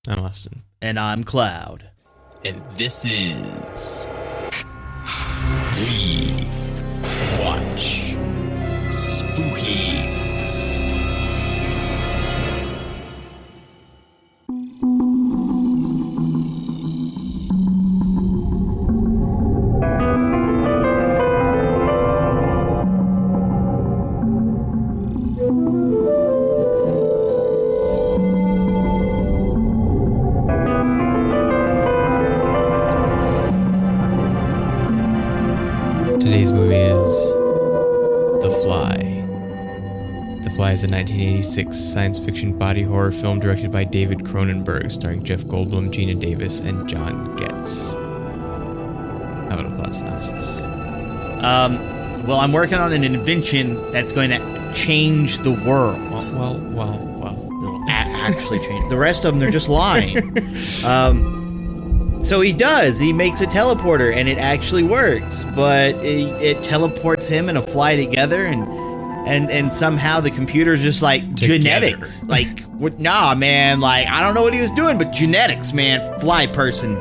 I'm Austin. And I'm Cloud. And this is We Watch Spookies. Today's movie is The Fly. The Fly is a 1986 science fiction body horror film directed by David Cronenberg, starring Jeff Goldblum, Gina Davis, and John Getz. How about a plot synopsis? Well, I'm working on an invention that's going to change the world. Well. It'll actually change. The rest of them, they're just lying. So he does. He makes a teleporter, and it actually works. But it teleports him and a fly together, and somehow the computer's just like Together. genetics. Like, nah, man. Like, I don't know what he was doing, but genetics, man. Fly person.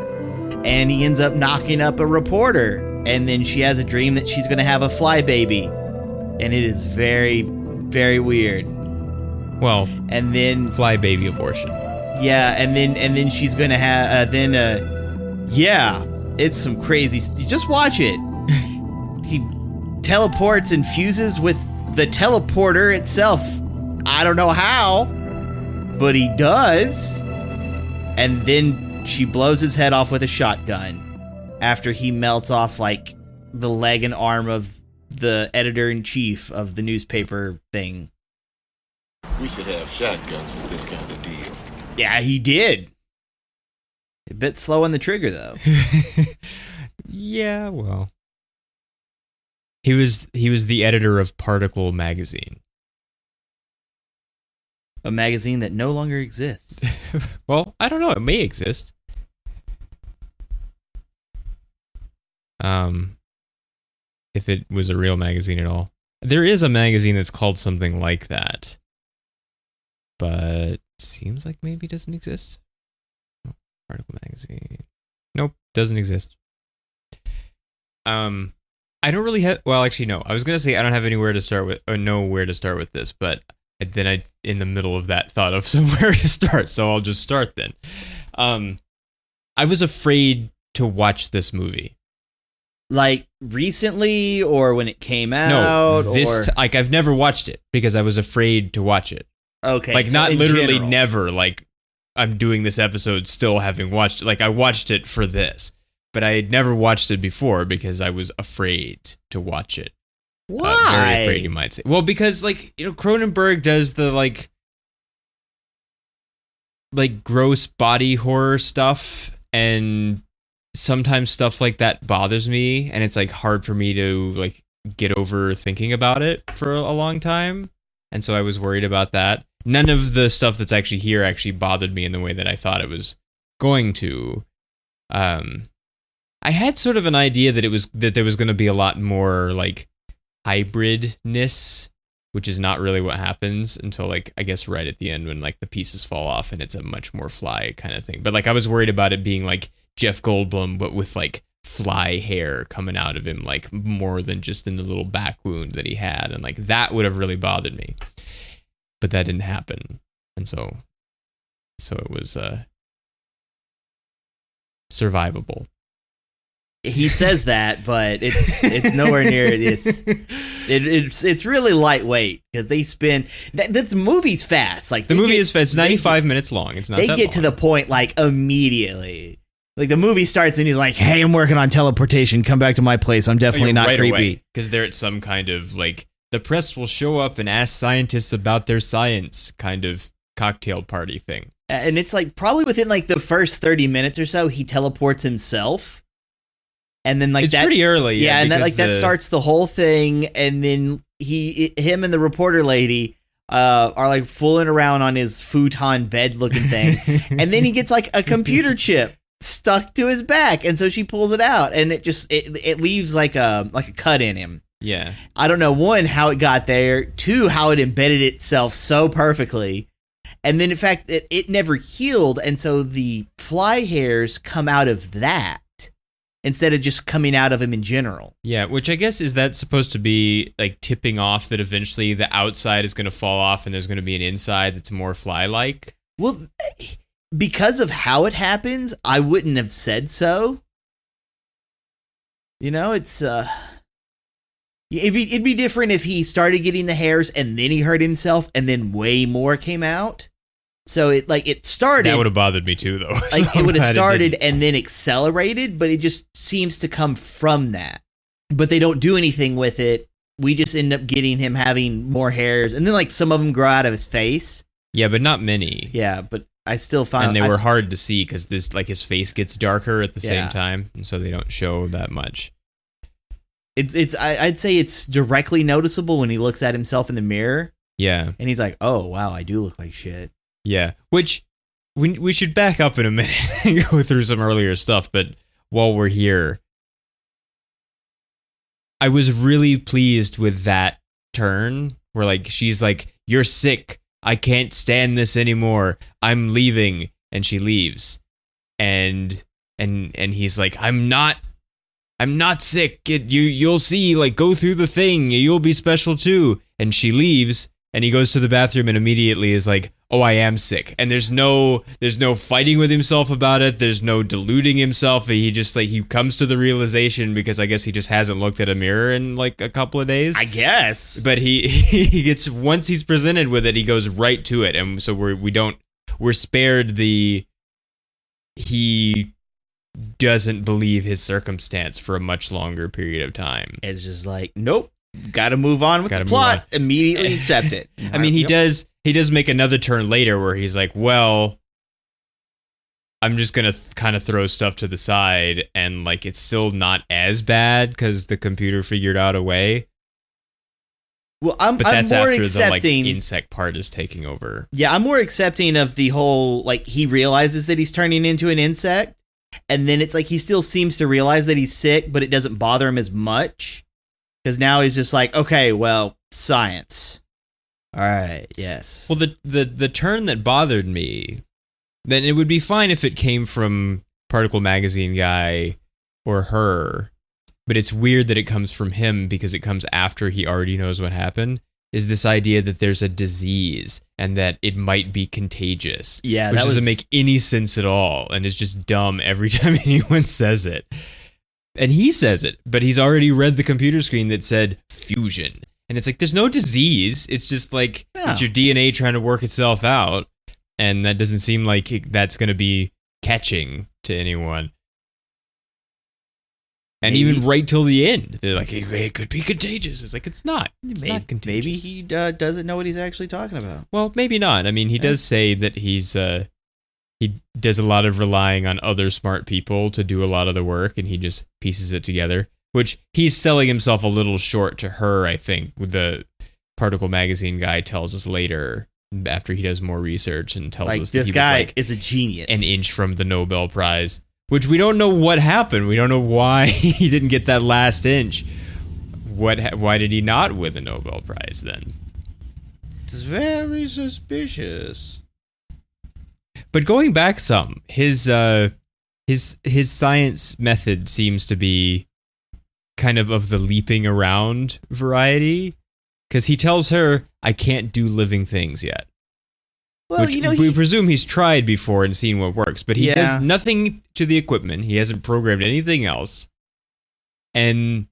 And he ends up knocking up a reporter, and then she has a dream that she's going to have a fly baby, and it is very, very weird. Well, And then fly baby abortion. yeah, and then she's gonna have yeah, it's some crazy. You just watch it. He teleports and fuses with the teleporter itself. I don't know how, but he does. And then she blows his head off with a shotgun after he melts off like the leg and arm of the editor-in-chief of the newspaper thing. We should have shotguns with this kind of deal. Yeah, he did. A bit slow on the trigger, though. Yeah, well. He was the editor of Particle magazine. A magazine that no longer exists. Well, I don't know. It may exist. If it was a real magazine at all. There is a magazine that's called something like that. But seems like maybe doesn't exist. Oh, Particle magazine. Nope, doesn't exist. I don't really have. Well, actually, no. I was gonna say I don't have anywhere to start with, or know where to start with this, but then I, in the middle of that, thought of somewhere to start. So I'll just start then. I was afraid to watch this movie. Like recently, or when it came No, out? this or... like I've never watched it because I was afraid to watch it. Okay. Like so not in literally general. never. Like I'm doing this episode still having watched it. Like I watched it for this, but I had never watched it before because I was afraid to watch it. Why? Very afraid, you might say. Well, because like Cronenberg does the like gross body horror stuff, and sometimes stuff like that bothers me, and it's like hard for me to like get over thinking about it for a long time, and so I was worried about that. None of the stuff that's actually here actually bothered me in the way that I thought it was going to. I had sort of an idea that there was going to be a lot more like hybridness, which is not really what happens until like I guess right at the end when like the pieces fall off and it's a much more fly kind of thing. But like I was worried about it being like Jeff Goldblum but with like fly hair coming out of him, like more than just in the little back wound that he had, and like that would have really bothered me. But that didn't happen, and so it was survivable. He says that, but it's nowhere near it. It's really lightweight because they spend that's movie's fast. Like The movie is fast. It's 95 minutes long. It's not They that get to long. the point like immediately. Like the movie starts and he's like, "Hey, I'm working on teleportation. Come back to my place. I'm definitely not creepy." Because they're at some kind of like the press will show up and ask scientists about their science kind of cocktail party thing. And it's like probably within like the first 30 minutes or so, he teleports himself. And then like It's that, pretty early, yeah, and that because that starts the whole thing. And then him and the reporter lady are like fooling around on his futon bed looking thing, and then he gets like a computer chip stuck to his back, and so she pulls it out, and it leaves like a cut in him. Yeah. I don't know, one, how it got there, two, how it embedded itself so perfectly, And then, in fact, it never healed, and so the fly hairs come out of that instead of just coming out of him in general. Yeah, which I guess is that supposed to be like tipping off that eventually the outside is going to fall off and there's going to be an inside that's more fly-like? Well, because of how it happens, I wouldn't have said so. You know, it's it'd be different if he started getting the hairs and then he hurt himself and then way more came out. So it started. That would have bothered me too, though. Like So it would have glad started didn't. and then accelerated, but it just seems to come from that. But they don't do anything with it. We just end up getting him having more hairs, and then like some of them grow out of his face. Yeah, but not many. Yeah, but I still find And they were hard to see because this, like, his face gets darker at the Yeah. same time, and so they don't show that much. I'd say it's directly noticeable when he looks at himself in the mirror, Yeah, and he's like, "Oh wow, I do look like shit." yeah. Which we should back up in a minute and go through some earlier stuff. But while we're here, I was really pleased with that turn where like she's like, "You're sick. I can't stand this anymore. I'm leaving," and she leaves, and he's like, I'm not sick. You'll see, like, go through the thing. You'll be special too. And she leaves, and he goes to the bathroom and immediately is like, oh, I am sick. And there's no fighting with himself about it. There's no deluding himself. He just, like, he comes to the realization because I guess he just hasn't looked at a mirror in like a couple of days. I guess. But he gets, once he's presented with it, he goes right to it. And so we're spared the, he doesn't believe his circumstance for a much longer period of time. It's just like, nope, got to move on with Gotta the move plot. on. Immediately accept it. I mean, he Yep. does make another turn later where he's like, well, I'm just going to kind of throw stuff to the side, and like it's still not as bad because the computer figured out a way. Well, I'm But that's more after accepting. the like insect part is taking over. Yeah, I'm more accepting of the whole, like, he realizes that he's turning into an insect, and then it's like he still seems to realize that he's sick, but it doesn't bother him as much. Because now he's just like, okay, well, science. All right, yes. Well, the turn that bothered me, then it would be fine if it came from Particle Magazine guy or her, but it's weird that it comes from him because it comes after he already knows what happened, is this idea that there's a disease and that it might be contagious. Yeah, which that doesn't was- make any sense at all and is just dumb every time anyone says it. And he says it, but he's already read the computer screen that said fusion. And it's like, there's no disease. It's just like, Yeah. it's your DNA trying to work itself out. And that doesn't seem like that's going to be catching to anyone. And Maybe. even right till the end, they're like, it could be contagious. It's like, it's not. It's not contagious. Maybe he doesn't know what he's actually talking about. Well, maybe not. I mean, he does say that he does a lot of relying on other smart people to do a lot of the work, and he just pieces it together, which he's selling himself a little short to her, I think, with the Particle Magazine guy tells us later after he does more research and tells Like, us that this he guy was like is a genius. an inch from the Nobel Prize, which we don't know what happened. We don't know why he didn't get that last inch. Why did he not win the Nobel Prize then? It's very suspicious. But going back some, his science method seems to be kind of the leaping around variety, because he tells her, I can't do living things yet. Well, Which you know, we presume he's tried before and seen what works, but he Yeah. does nothing to the equipment. He hasn't programmed anything else. And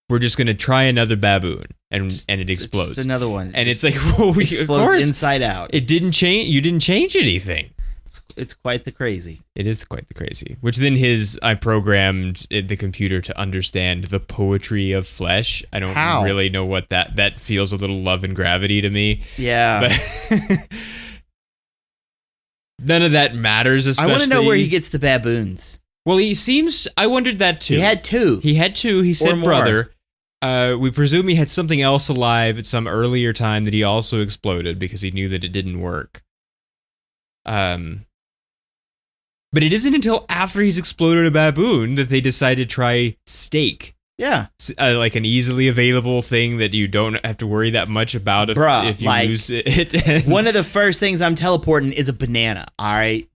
we're just going to try another baboon, and it explodes. Just another one. And it's like, well, of explodes course, inside out. it didn't change. You didn't change anything. It's quite the crazy. It is quite the crazy. Which then I programmed the computer to understand the poetry of flesh. I don't How? really know what that feels a little Love and Gravity to me. Yeah. But none of that matters, I especially. want to know where he gets the baboons. Well, he seems, I wondered that too. He had two. He had two. He said more. brother. We presume he had something else alive at some earlier time that he also exploded because he knew that it didn't work. But it isn't until after he's exploded a baboon that they decide to try steak Yeah. Like an easily available thing that you don't have to worry that much about if you lose it. One of the first things I'm teleporting is a banana. All right.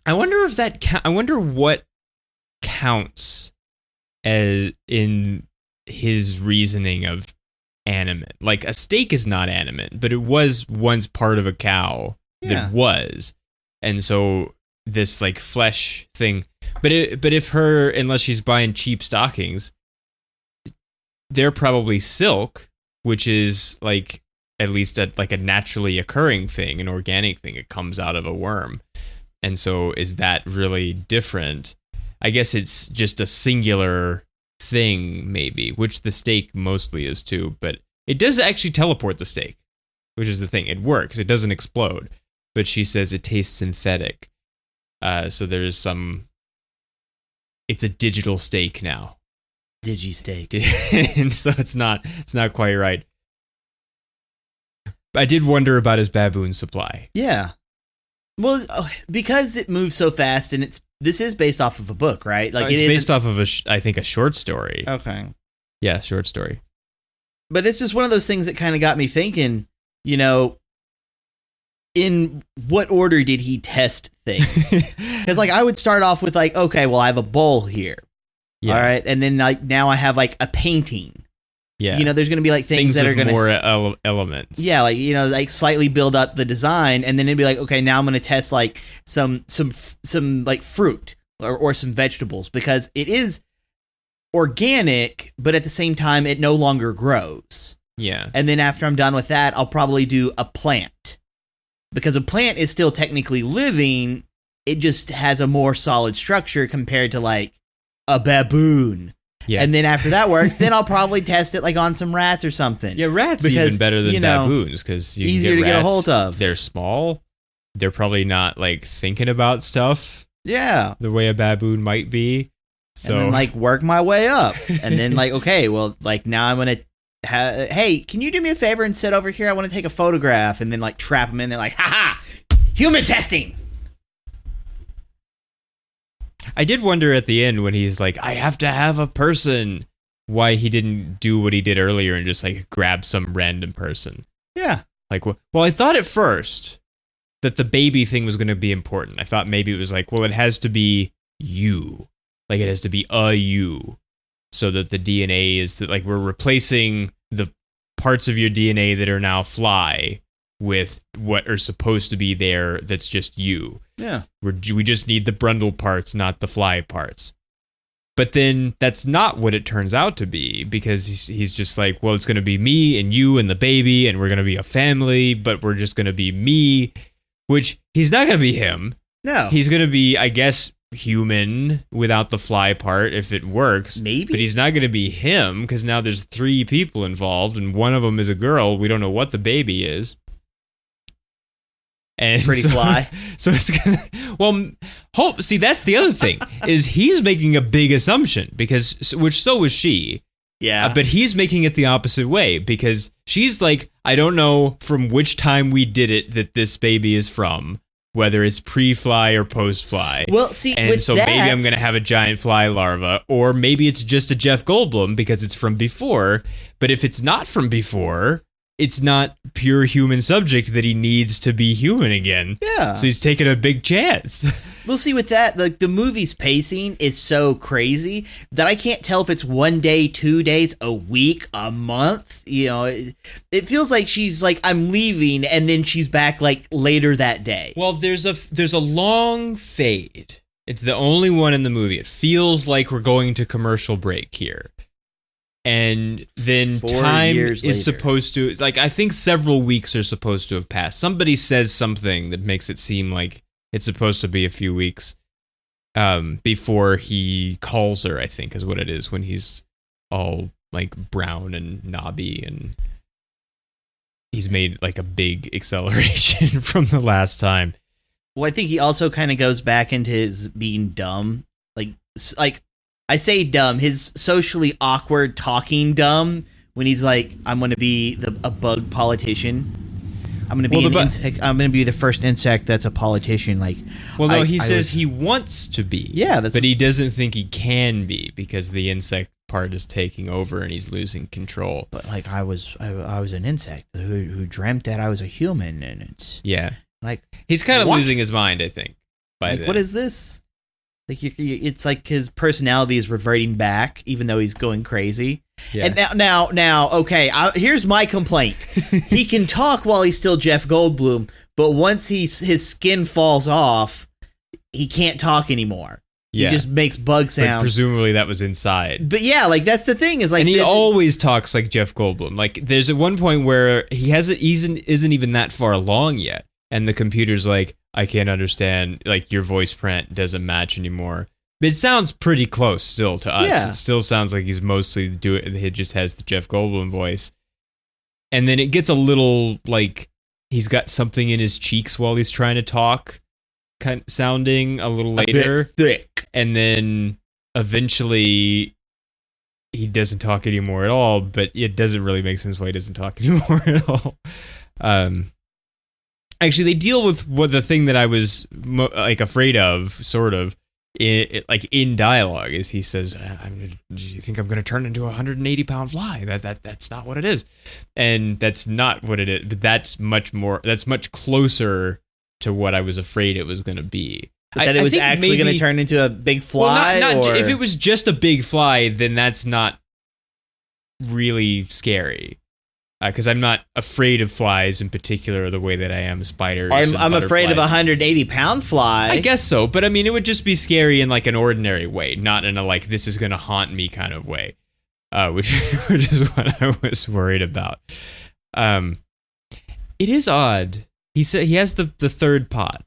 I wonder if I wonder what counts as in his reasoning of animate. Like a steak is not animate, but it was once part of a cow that was, and so this like flesh thing. But if unless she's buying cheap stockings, they're probably silk, which is like at least like a naturally occurring thing, an organic thing. It comes out of a worm, and so is that really different? I guess it's just a singular thing, maybe, which the steak mostly is too, but it does actually teleport the steak, which is the thing. It works. It doesn't explode, but she says it tastes synthetic. So there's it's a digital steak now. Digi-steak. And so it's not quite right. I did wonder about his baboon supply. Yeah. Well, because it moves so fast, and this is based off of a book, right? Like it's based off of I think a short story. Okay. Yeah, short story. But it's just one of those things that kind of got me thinking, in what order did he test things? Because like I would start off with like, okay, well I have a bowl here. Yeah. All right. And then like now I have like a painting. Yeah. There's going to be like things that are going to more elements. Yeah, like like slightly build up the design, and then it'd be like, okay, now I'm going to test like some like fruit or some vegetables, because it is organic, but at the same time it no longer grows. Yeah. And then after I'm done with that, I'll probably do a plant, because a plant is still technically living. It just has a more solid structure compared to like a baboon. Yeah. And then after that works, then I'll probably test it like on some rats or something. Yeah, rats even better than baboons, because you easier can to get a hold of. They're small. They're probably not like thinking about stuff. Yeah. The way a baboon might be. So and then like work my way up, and then like, okay, well, like now I'm gonna hey, can you do me a favor and sit over here? I want to take a photograph, and then like trap them in there, like, haha, human testing. I did wonder at the end when he's like, I have to have a person, why he didn't do what he did earlier and just like grab some random person. Yeah. Like, well, I thought at first that the baby thing was going to be important. I thought maybe it was like, well, it has to be you. Like it has to be a you. So that the DNA is that like we're replacing the parts of your DNA that are now fly with what are supposed to be there that's just you. Yeah. We just need the Brundle parts, not the fly parts. But then that's not what it turns out to be, because he's just like, well, it's going to be me and you and the baby, and we're going to be a family, but we're just going to be me, which he's not going to be him. No. He's going to be, I guess, human without the fly part if it works. Maybe. But he's not going to be him, because now there's 3 people involved, and one of them is a girl. We don't know what the baby is. And pretty fly. So it's gonna. Well, see, that's the other thing is he's making a big assumption, because so was she. Yeah. But he's making it the opposite way, because she's like, I don't know from which time we did it that this baby is from, whether it's pre-fly or post-fly. Well, see, and with so that, maybe I'm gonna have a giant fly larva, or maybe it's just a Jeff Goldblum because it's from before. But if it's not from before, it's not pure human subject that he needs to be human again. Yeah. So he's taking a big chance. We'll see with that, like the movie's pacing is so crazy that I can't tell if it's 1 day, 2 days, a week, a month. It feels like she's like, I'm leaving, and then she's back like later that day. Well, there's a long fade. It's the only one in the movie. It feels like we're going to commercial break here. And then 4 time years is later. supposed to, like, I think several weeks are supposed to have passed. Somebody says something that makes it seem like it's supposed to be a few weeks before he calls her, I think is what it is, when he's all like brown and knobby, and he's made like a big acceleration from the last time. Well, I think he also kind of goes back into his being dumb. Like I say dumb, his socially awkward talking dumb, when he's like, I'm going to be a bug politician. I'm going to be insect. I'm going to be the first insect that's a politician. Like, well, no, he says he wants to be. Yeah, but he doesn't think he can be, because the insect part is taking over and he's losing control. But like I was an insect who dreamt that I was a human, and it's like he's kind of what? losing his mind, I think. Like what is this? Like it's like his personality is reverting back, even though he's going crazy. Yeah. And now, okay. Here's my complaint: he can talk while he's still Jeff Goldblum, but once his skin falls off, he can't talk anymore. Yeah. He just makes bug sounds. But presumably that was inside. But yeah, like that's the thing is like, and he always talks like Jeff Goldblum. Like there's at one point where he isn't even that far along yet, and the computer's like, I can't understand, like your voice print doesn't match anymore. It sounds pretty close still to us. Yeah. It still sounds like he's mostly he just has the Jeff Goldblum voice. And then it gets a little like he's got something in his cheeks while he's trying to talk, kind of sounding a little later. A bit thick. And then eventually he doesn't talk anymore at all, but it doesn't really make sense why he doesn't talk anymore at all. Actually, they deal with what the thing that I was like afraid of, sort of, in dialogue, is he says, "Do you think I'm going to turn into a 180-pound fly? That's not what it is," and that's not what it is. But that's much more. That's much closer to what I was afraid it was going to be. But that it was actually going to turn into a big fly. Well, or? If it was just a big fly, then that's not really scary. Because I'm not afraid of flies in particular the way that I am spiders. I'm afraid of a 180-pound fly. I guess so, but I mean, it would just be scary in like an ordinary way, not in a like this is going to haunt me kind of way, which is what I was worried about. It is odd. He said he has the third pod,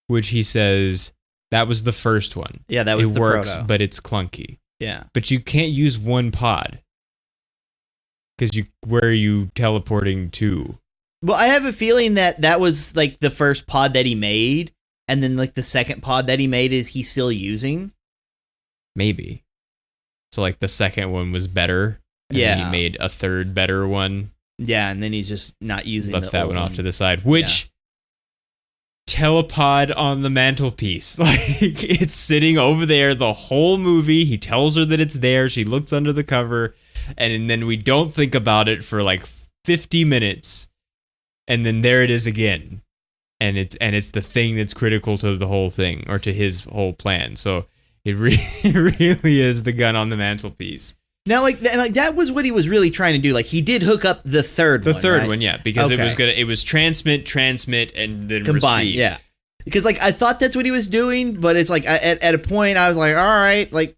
which he says that was the first one. Yeah, that was it the works, proto. but it's clunky. Yeah, but you can't use one pod. Because where are you teleporting to? Well, I have a feeling that was like the first pod that he made, and then like the second pod that he made is he's still using. Maybe. So like the second one was better. And then he made a third better one. Yeah, and then he's just not using. Left that one off to the side. Which telepod on the mantelpiece? Like it's sitting over there the whole movie. He tells her that it's there. She looks under the cover. And then we don't think about it for like 50 minutes, and then there it is again, and it's the thing that's critical to the whole thing or to his whole plan. So it really is the gun on the mantelpiece. Now, like that was what he was really trying to do. Like he did hook up the third one. The third right? one, yeah, because it was transmit, and then combine, receive. yeah. Because like I thought that's what he was doing, but it's like at a point I was like, all right, like.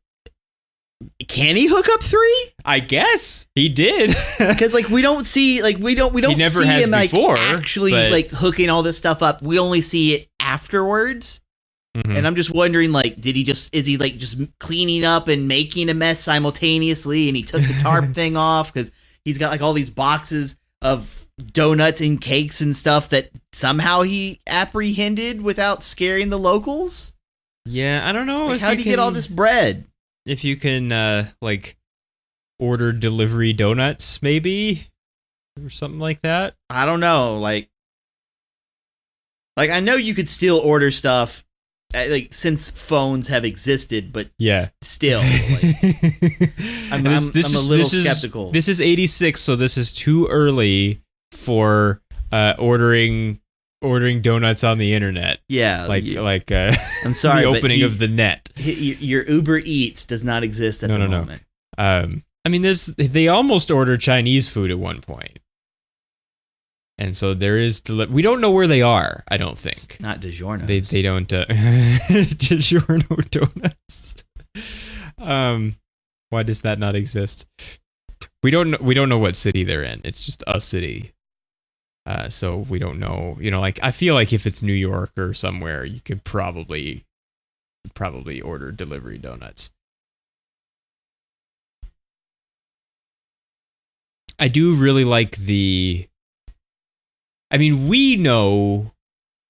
Can he hook up 3? I guess he did. Because like we don't see never see has him like before, actually but... like hooking all this stuff up. We only see it afterwards. Mm-hmm. And I'm just wondering, like, is he like just cleaning up and making a mess simultaneously, and he took the tarp thing off because he's got like all these boxes of donuts and cakes and stuff that somehow he apprehended without scaring the locals? Yeah, I don't know. Like, how do you get all this bread? If you can, like, order delivery donuts, maybe? Or something like that? I don't know. Like I know you could still order stuff, like, since phones have existed, but still. Like, I'm a little skeptical. This is 86, so this is too early for ordering donuts on the internet. Yeah, I'm sorry, the opening of the net. Your Uber Eats does not exist at the moment. I mean, they almost order Chinese food at one point, and so there is. We don't know where they are. I don't think. Not DiGiorno. They don't DiGiorno donuts. Why does that not exist? We don't know what city they're in. It's just a city. So we don't know, like I feel like if it's New York or somewhere, you could probably order delivery donuts. I do really like we know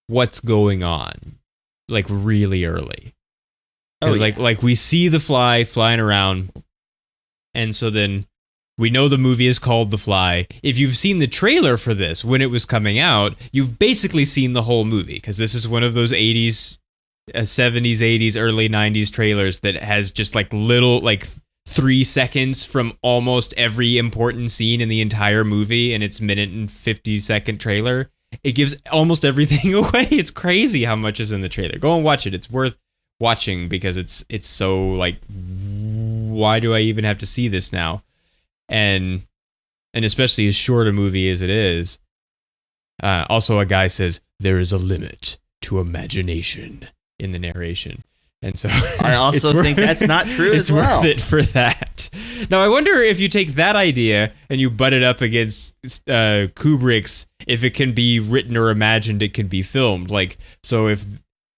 what's going on like really early. Because like we see the fly flying around, and so then we know the movie is called The Fly. If you've seen the trailer for this when it was coming out, you've basically seen the whole movie, because this is one of those 80s, 70s, 80s, early 90s trailers that has just like little, like 3 seconds from almost every important scene in the entire movie in its minute and 50-second trailer. It gives almost everything away. It's crazy how much is in the trailer. Go and watch it. It's worth watching because it's so like, why do I even have to see this now? And especially as short a movie as it is. Also, a guy says, there is a limit to imagination in the narration. And so I also think that's not true as well. It's worth it for that. Now, I wonder if you take that idea and you butt it up against Kubrick's, if it can be written or imagined, it can be filmed. Like, so if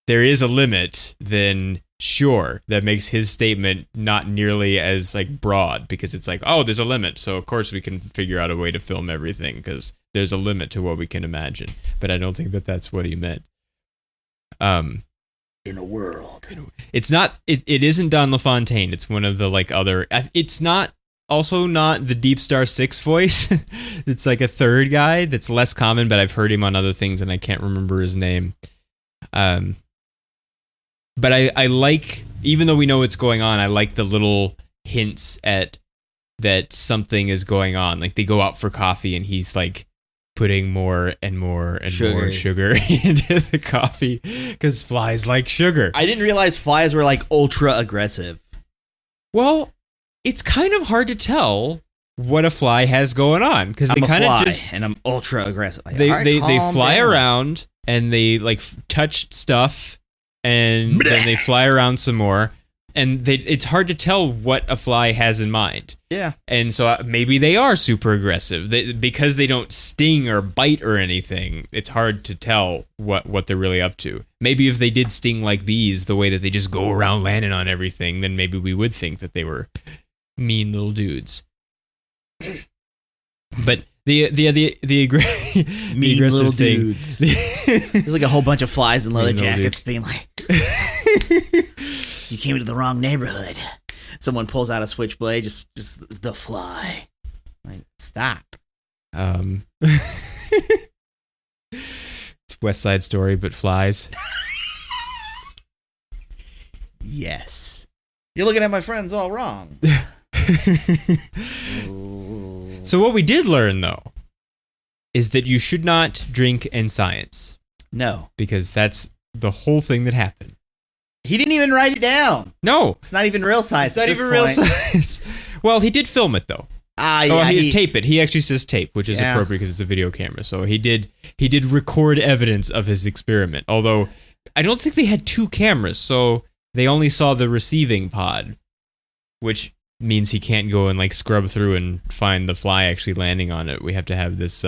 there is a limit, then sure, that makes his statement not nearly as like broad, because it's like, oh, there's a limit. So of course we can figure out a way to film everything because there's a limit to what we can imagine. But I don't think that that's what he meant. In a world. It's not, it isn't Don LaFontaine. It's one of the like other, it's not the Deep Star 6 voice. It's like a third guy that's less common, but I've heard him on other things and I can't remember his name. But I like, even though we know what's going on, I like the little hints at that something is going on. Like they go out for coffee and he's like putting more and more and more sugar into the coffee because flies like sugar. I didn't realize flies were like ultra aggressive. Well, it's kind of hard to tell what a fly has going on because they kind of just, and I'm ultra aggressive. Like, they fly around and they like touch stuff and then they fly around some more. And it's hard to tell what a fly has in mind. Yeah. And so maybe they are super aggressive. Because they don't sting or bite or anything, it's hard to tell what they're really up to. Maybe if they did sting like bees, the way that they just go around landing on everything, then maybe we would think that they were mean little dudes. But the mean aggressive little thing. Dudes. There's like a whole bunch of flies in leather jackets being like... You came into the wrong neighborhood. Someone pulls out a switchblade, just the fly. Like, stop. It's West Side Story, but flies. Yes. You're looking at my friends all wrong. So what we did learn, though, is that you should not drink in science. No. Because that's the whole thing that happened. He didn't even write it down. No. It's not even real science. It's not even real science. Well, he did film it, though. Yeah. He did tape it. He actually says tape, which is appropriate because it's a video camera. So he did record evidence of his experiment. Although, I don't think they had 2 cameras, so they only saw the receiving pod, which means he can't go and like scrub through and find the fly actually landing on it. We have to have this...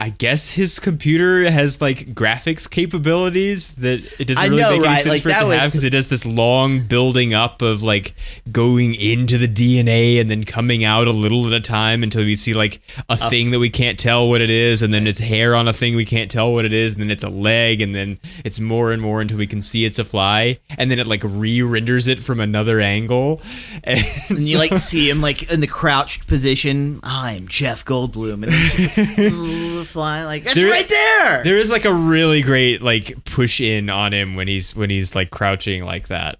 I guess his computer has like graphics capabilities that it doesn't really make any sense for it to have because it does this long building up of like going into the DNA and then coming out a little at a time until we see like a thing that we can't tell what it is, and then it's hair on a thing we can't tell what it is, and then it's a leg, and then it's more and more until we can see it's a fly, and then it like re-renders it from another angle. And you like see him like in the crouched position. I'm Jeff Goldblum, and then just flying like that's right there. There is like a really great like push in on him when he's like crouching like that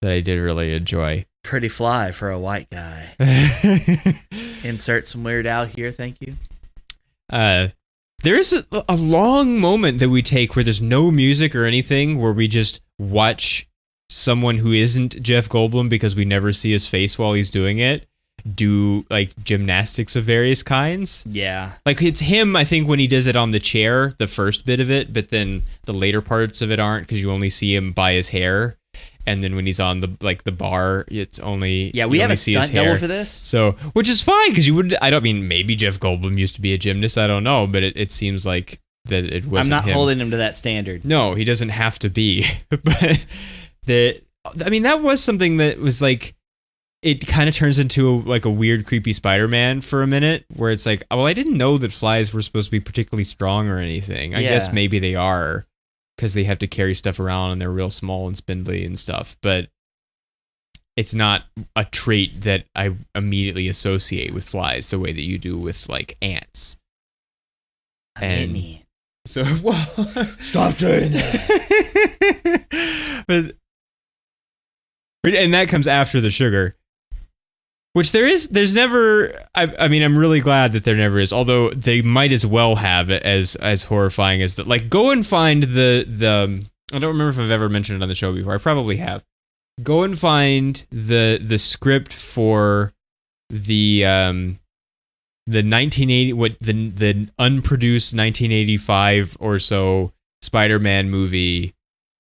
I did really enjoy. Pretty fly for a white guy. Insert some Weird Al here, thank you. There is a long moment that we take where there's no music or anything, where we just watch someone who isn't Jeff Goldblum, because we never see his face while he's doing it, do like gymnastics of various kinds. Yeah. Like it's him, I think, when he does it on the chair, the first bit of it, but then the later parts of it aren't, because you only see him by his hair. And then when he's on the bar, it's only we have a stunt double for this. So, which is fine, because maybe Jeff Goldblum used to be a gymnast, I don't know, but it seems like that it wasn't him. I'm not holding him to that standard. No, he doesn't have to be. But that was something that was like, it kind of turns into a weird, creepy Spider-Man for a minute, where it's like, well, I didn't know that flies were supposed to be particularly strong or anything. I guess maybe they are, because they have to carry stuff around and they're real small and spindly and stuff. But it's not a trait that I immediately associate with flies the way that you do with like ants. So, well, stop saying that. But And that comes after the sugar. Which there's never, I mean, I'm really glad that there never is, although they might as well have it as horrifying as that. Like, go and find the, I don't remember if I've ever mentioned it on the show before. I probably have. Go and find the script for the 1980, the unproduced 1985 or so Spider-Man movie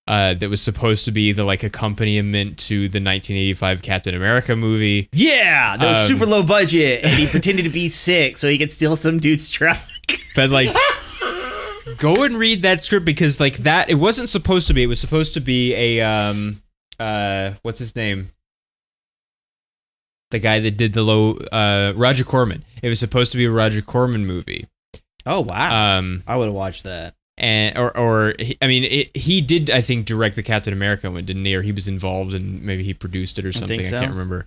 that was supposed to be the like accompaniment to the 1985 Captain America movie. Yeah, that was super low budget, and he pretended to be sick so he could steal some dude's truck. But like, go and read that script because like that, it wasn't supposed to be. It was supposed to be a what's his name? The guy that did the Roger Corman. It was supposed to be a Roger Corman movie. Oh wow! I would have watched that. And he did, I think, direct the Captain America one, didn't he? Or he was involved and maybe he produced it or something. I can't remember.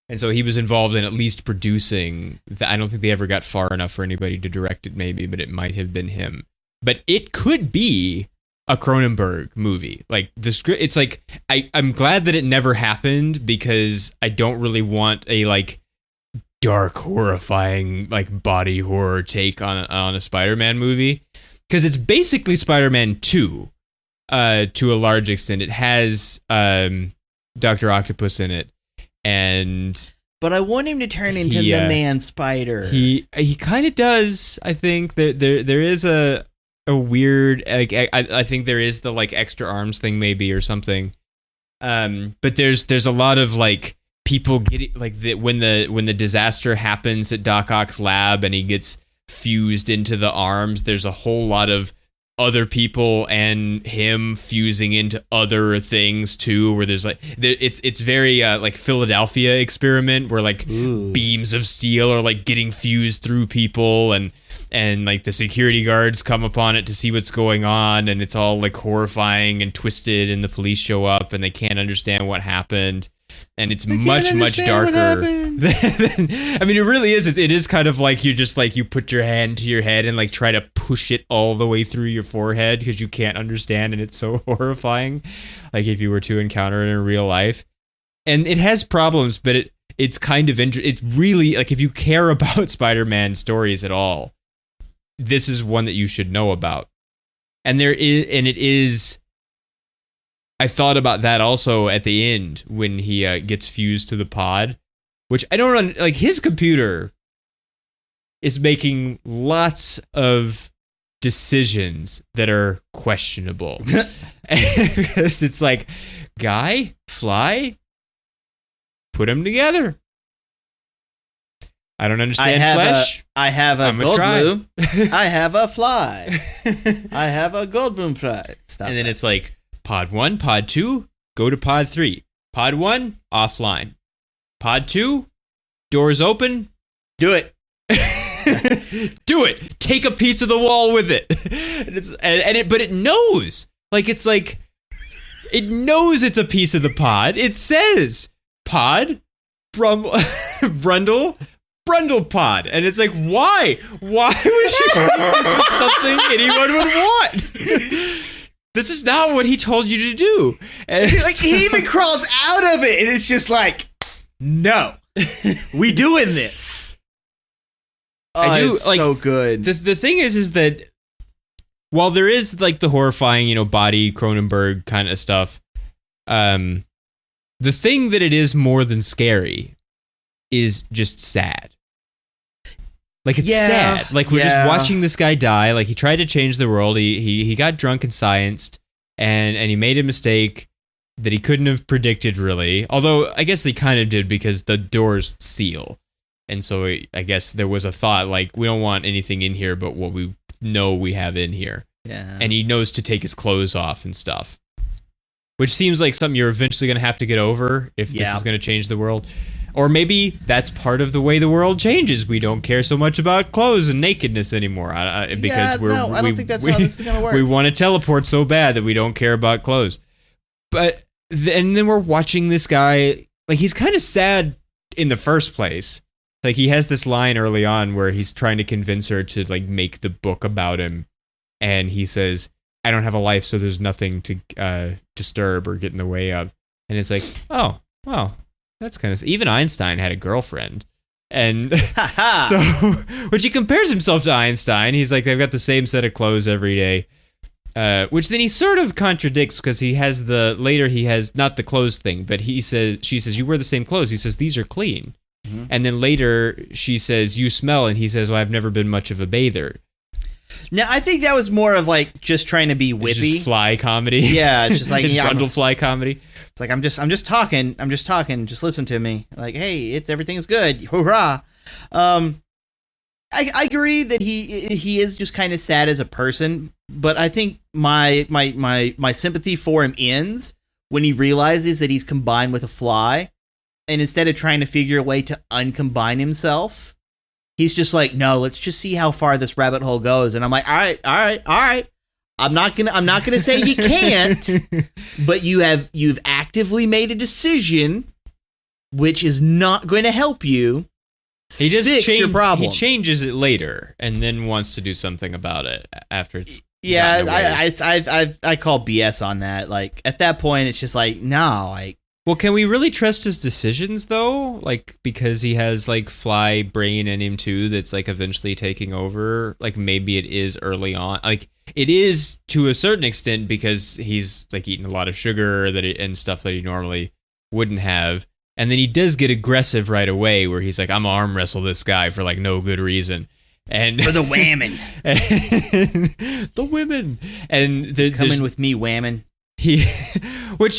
And so he was involved in at least producing. I don't think they ever got far enough for anybody to direct it, maybe, but it might have been him. But it could be a Cronenberg movie. Like the script, it's like I'm glad that it never happened because I don't really want a like dark, horrifying like body horror take on a Spider-Man movie. Because it's basically Spider-Man 2, to a large extent. It has Dr. Octopus in it, but I want him to turn into the Man Spider. He kind of does. I think there is a weird. Like, I think there is the like extra arms thing maybe or something. But there's a lot of like people getting like when the disaster happens at Doc Ock's lab and he gets fused into the arms, there's a whole lot of other people and him fusing into other things too, where there's like it's very like Philadelphia experiment where like beams of steel are like getting fused through people and like the security guards come upon it to see what's going on, and it's all like horrifying and twisted, and the police show up and they can't understand what happened. And it's much darker than, I mean, it really is. It is kind of like you just like you put your hand to your head and like try to push it all the way through your forehead because you can't understand, and it's so horrifying. Like if you were to encounter it in real life, and it has problems, but it's kind of it's really like if you care about Spider-Man stories at all, this is one that you should know about. And it is. I thought about that also at the end when he gets fused to the pod, which I don't like. His computer is making lots of decisions that are questionable. Because it's like, guy, fly, put them together. I don't understand flesh. I have a Goldblum. I have a fly. I have a Goldblum fly. And then it's like, Pod 1, Pod 2, go to Pod 3. Pod 1, offline. Pod 2, doors open. Do it. Do it. Take a piece of the wall with it. But it knows. Like, it's like, it knows it's a piece of the pod. It says, pod, Brundle pod. And it's like, why? Why would you think this was something anyone would want? This is not what he told you to do. And like he even crawls out of it, and it's just like, no, we doing this. Oh, it's like, so good. The thing is that while there is like the horrifying, body Cronenberg kind of stuff, the thing that it is more than scary is just sad. Like, it's sad. Like, we're just watching this guy die. Like, he tried to change the world. He got drunk and scienced, and he made a mistake that he couldn't have predicted, really. Although, I guess they kind of did because the doors seal. And so, I guess there was a thought, like, we don't want anything in here but what we know we have in here. Yeah. And he knows to take his clothes off and stuff. Which seems like something you're eventually going to have to get over if this is going to change the world. Or maybe that's part of the way the world changes. We don't care so much about clothes and nakedness anymore because I don't think that's how this is going to work. We want to teleport so bad that we don't care about clothes. But then we're watching this guy, like, he's kind of sad in the first place. Like, he has this line early on where he's trying to convince her to like make the book about him, and he says, "I don't have a life, so there's nothing to disturb or get in the way of." And it's like, oh, well, that's kind of... Even Einstein had a girlfriend. And Ha so, which he compares himself to Einstein. He's like, they've got the same set of clothes every day. Which then he sort of contradicts because he has not the clothes thing, but she says, you wear the same clothes. He says, these are clean. Mm-hmm. And then later she says, you smell. And he says, well, I've never been much of a bather. Now, I think that was more of like just trying to be witty. It's just fly comedy. Yeah, it's just like it's bundle fly comedy. It's like I'm just talking. Just listen to me. Like, hey, everything's good. Hurrah! I agree that he is just kind of sad as a person, but I think my sympathy for him ends when he realizes that he's combined with a fly, and instead of trying to figure a way to uncombine himself, he's just like, no, let's just see how far this rabbit hole goes. And I'm like, all right. I'm not gonna say you can't, but you've actively made a decision, which is not going to help you. He just fix your problem. He changes it later, and then wants to do something about it after it's. Yeah, I call BS on that. Like at that point, it's just like, no, like. Well, can we really trust his decisions though? Like, because he has like fly brain in him too, that's like eventually taking over. Like maybe it is early on. Like it is to a certain extent because he's like eating a lot of sugar and stuff that he normally wouldn't have. And then he does get aggressive right away where he's like, I'm gonna arm wrestle this guy for like no good reason. And for the whammon. The women. And come in with me, whammon. Does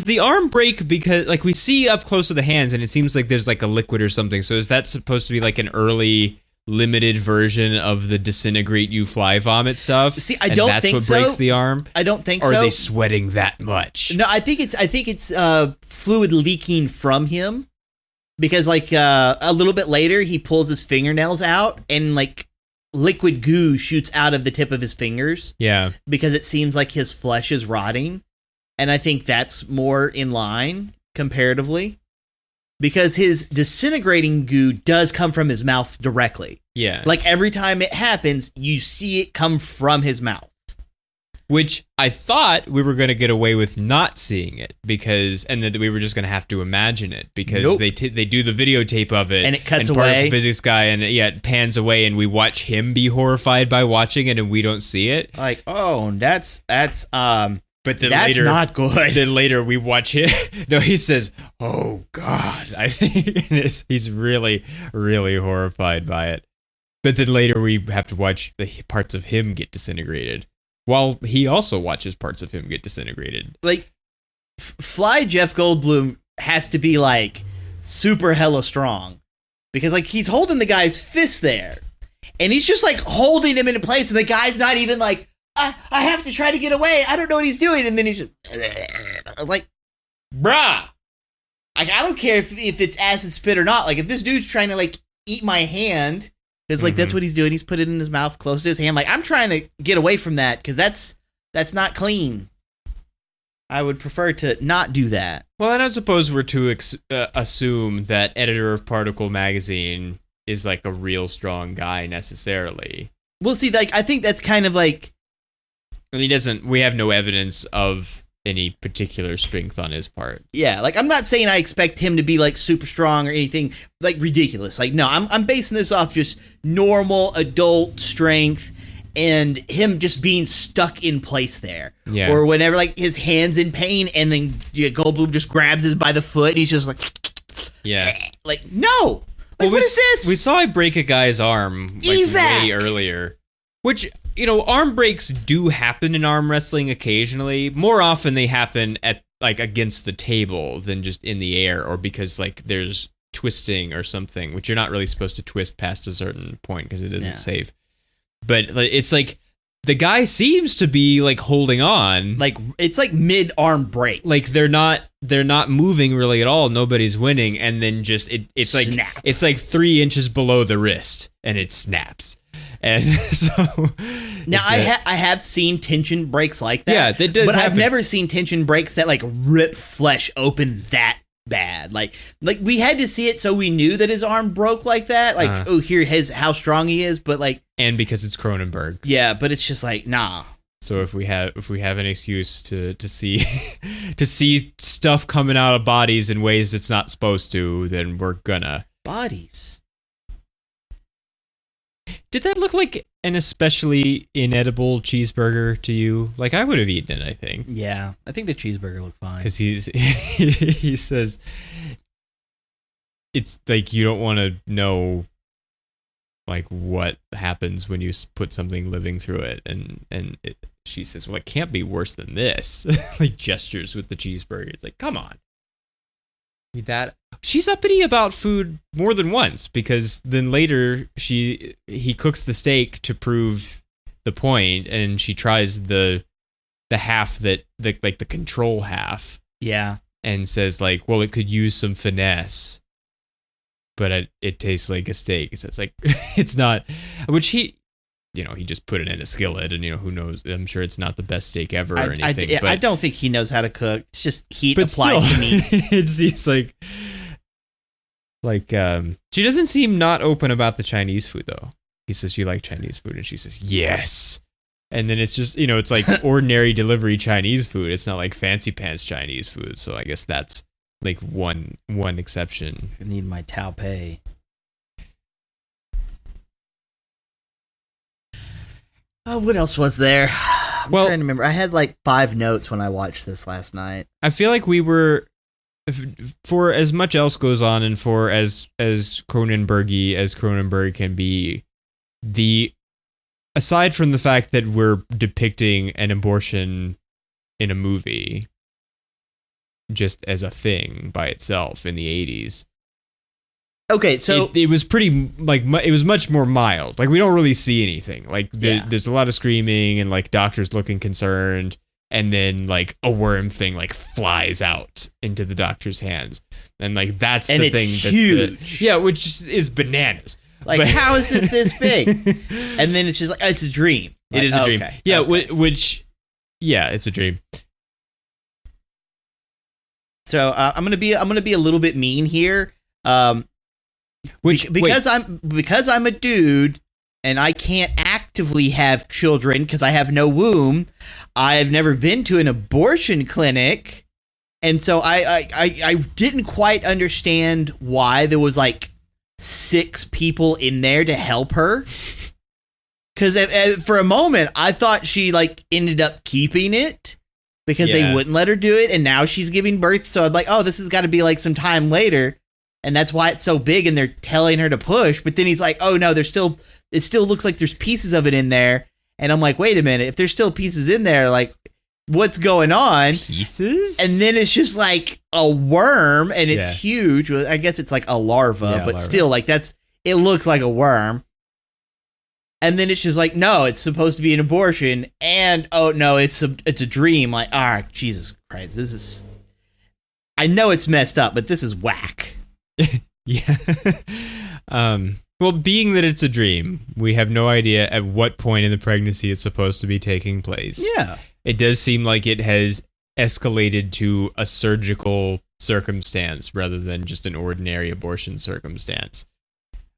the arm break because like we see up close to the hands and it seems like there's like a liquid or something. So is that supposed to be like an early limited version of the disintegrate you fly vomit stuff? See, I don't think so. That's what breaks the arm? I don't think so. Or so. are they sweating that much? No, I think it's fluid leaking from him because like a little bit later he pulls his fingernails out and like liquid goo shoots out of the tip of his fingers. Yeah. Because it seems like his flesh is rotting. And I think that's more in line comparatively. Because his disintegrating goo does come from his mouth directly. Yeah. Like every time it happens, you see it come from his mouth. Which I thought we were going to get away with not seeing it and that we were just going to have to imagine it because nope. they do the videotape of it and it cuts and away. Part physics guy and it pans away and we watch him be horrified by watching it and we don't see it. Like, oh, that's but then that's later, not good. Then later we watch him. No, he says, "Oh God," I think he's really, really horrified by it. But then later we have to watch the parts of him get disintegrated. While he also watches parts of him get disintegrated. Like, Fly Jeff Goldblum has to be, like, super hella strong. Because, like, he's holding the guy's fist there. And he's just, like, holding him into place. And the guy's not even like, I have to try to get away. I don't know what he's doing. And then he's just, like, bruh. Like, I don't care if it's acid spit or not. Like, if this dude's trying to, like, eat my hand... Because, like, that's what he's doing. He's put it in his mouth close to his hand. Like, I'm trying to get away from that because that's not clean. I would prefer to not do that. Well, I don't suppose we're to assume that editor of Particle Magazine is, like, a real strong guy necessarily. Well, see, like, I think that's kind of like... And we have no evidence of any particular strength on his part. Yeah, like, I'm not saying I expect him to be, like, super strong or anything, like, ridiculous. Like, no, I'm basing this off just normal adult strength and him just being stuck in place there. Yeah. Or whenever, like, his hand's in pain and then Goldblum just grabs him by the foot and he's just like... Yeah. Like, no! Like, what is this? We saw I break a guy's arm, like, way earlier. Which... You know, arm breaks do happen in arm wrestling occasionally. More often they happen at like against the table than just in the air or because like there's twisting or something, which you're not really supposed to twist past a certain point because it isn't safe. But it's like the guy seems to be like holding on. Like it's like mid-arm break. Like they're not moving really at all. Nobody's winning and then just it's Snap. like it's like 3 inches below the wrist and it snaps. And so now I have seen tension breaks like that. Yeah, that does but happen. I've never seen tension breaks that like rip flesh open that bad. Like we had to see it so we knew that his arm broke like that. Like how strong he is, but like and because it's Cronenberg. Yeah, but it's just like nah. So if we have an excuse to see to see stuff coming out of bodies in ways it's not supposed to, then we're gonna. Bodies. Did that look like an especially inedible cheeseburger to you? Like, I would have eaten it, I think. Yeah, I think the cheeseburger looked fine. Because he says it's like you don't want to know like what happens when you put something living through it, and she says, well, it can't be worse than this. Like gestures with the cheeseburger. It's like, come on. That she's uppity about food more than once, because then later he cooks the steak to prove the point, and she tries the half that the control half. Yeah. And says like, well, it could use some finesse, but it tastes like a steak. So it's like it's not, which he just put it in a skillet, and who knows? I'm sure it's not the best steak ever or anything. I don't think he knows how to cook. It's just heat but applied still, to meat. It's like she doesn't seem not open about the Chinese food though. He says, you like Chinese food? And she says, yes. And then it's just, it's like ordinary delivery Chinese food. It's not like fancy pants Chinese food. So I guess that's like one exception. I need my Tao Pei. Oh, what else was there? I'm trying to remember. I had like 5 notes when I watched this last night. I feel like we were, for as much else goes on, and for as Cronenberg-y as Cronenberg can be, aside from the fact that we're depicting an abortion in a movie just as a thing by itself in the 80s. Okay, so it was pretty it was much more mild. Like, we don't really see anything. Like there's a lot of screaming and like doctors looking concerned, and then like a worm thing like flies out into the doctor's hands, and like that's the thing that's huge. Which is bananas. Like, how is this big? And then it's just like, it's a dream. It is a dream. Okay. Yeah, okay. It's a dream. So I'm gonna be a little bit mean here. Because I'm a dude and I can't actively have children because I have no womb. I've never been to an abortion clinic, and so I didn't quite understand why there was like 6 people in there to help her. Because for a moment I thought she like ended up keeping it because they wouldn't let her do it, and now she's giving birth. So I'm like, oh, this has got to be like some time later. And that's why it's so big, and they're telling her to push. But then he's like, oh, no, it still looks like there's pieces of it in there. And I'm like, wait a minute. If there's still pieces in there, like, what's going on? Pieces? And then it's just like a worm, and it's huge. Well, I guess it's like a larva, but still, like, it looks like a worm. And then it's just like, no, it's supposed to be an abortion. And, oh, no, it's a dream. Like, Jesus Christ. I know it's messed up, but this is whack. Yeah. Well, being that it's a dream, we have no idea at what point in the pregnancy it's supposed to be taking place. Yeah. It does seem like it has escalated to a surgical circumstance rather than just an ordinary abortion circumstance.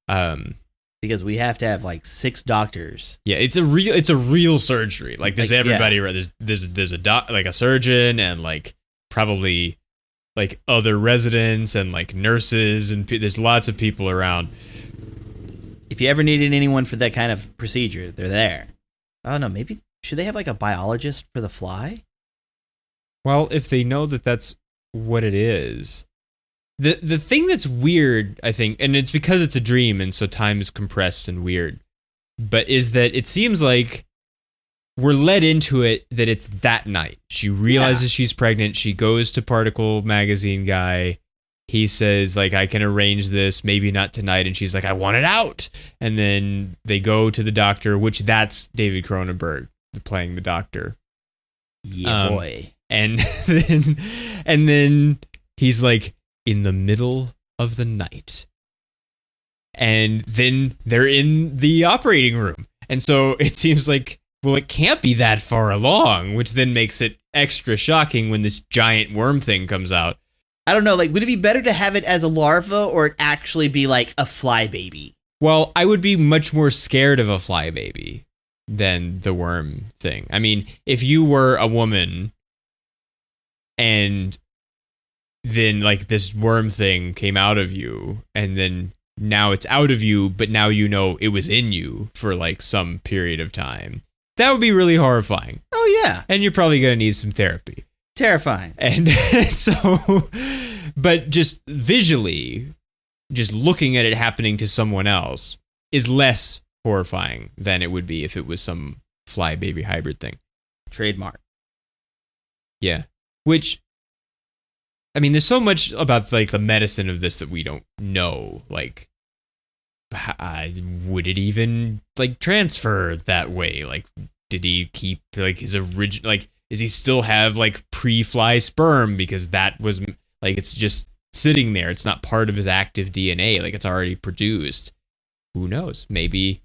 Because we have to have like 6 doctors. Yeah, it's a real surgery. Like, there's everybody. Yeah. There's a surgeon, and like probably like other residents and like nurses, and there's lots of people around. If you ever needed anyone for that kind of procedure, they're there. I don't know, maybe should they have like a biologist for the fly? Well, if they know that that's what it is. The thing that's weird, I think, and it's because it's a dream and so time is compressed and weird, but is that it seems like we're led into it that it's that night. She realizes she's pregnant. She goes to Particle Magazine guy. He says, like, I can arrange this, maybe not tonight. And she's like, I want it out. And then they go to the doctor, which that's David Cronenberg playing the doctor. Yeah, boy. And then he's like, in the middle of the night. And then they're in the operating room. And so it seems like, well, it can't be that far along, which then makes it extra shocking when this giant worm thing comes out. I don't know, like, would it be better to have it as a larva or it actually be like a fly baby? Well, I would be much more scared of a fly baby than the worm thing. I mean, if you were a woman and then like this worm thing came out of you, and then now it's out of you, but now you know it was in you for like some period of time. That would be really horrifying. Oh yeah, And you're probably going to need some therapy. terrifying. And so, but just visually, just looking at it happening to someone else is less horrifying than it would be if it was some fly baby hybrid thing. Trademark. Yeah. Which, I mean, there's so much about like the medicine of this that we don't know. Like, would it even like transfer that way? Like, did he keep like his original, like, does he still have like pre-fly sperm because that was like, it's just sitting there. It's not part of his active DNA. Like, it's already produced. Who knows? Maybe,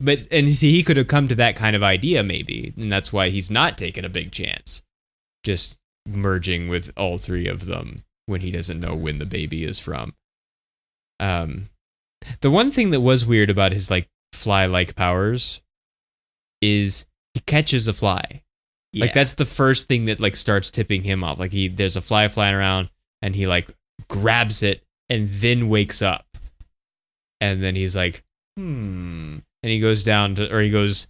but, and see, he could have come to that kind of idea maybe. And that's why he's not taking a big chance. Just merging with all three of them when he doesn't know when the baby is from. The one thing that was weird about his like fly-like powers is he catches a fly. Yeah. Like that's the first thing that like starts tipping him off. Like there's a fly flying around and he like grabs it and then wakes up. And then he's like, and he goes down to, or he goes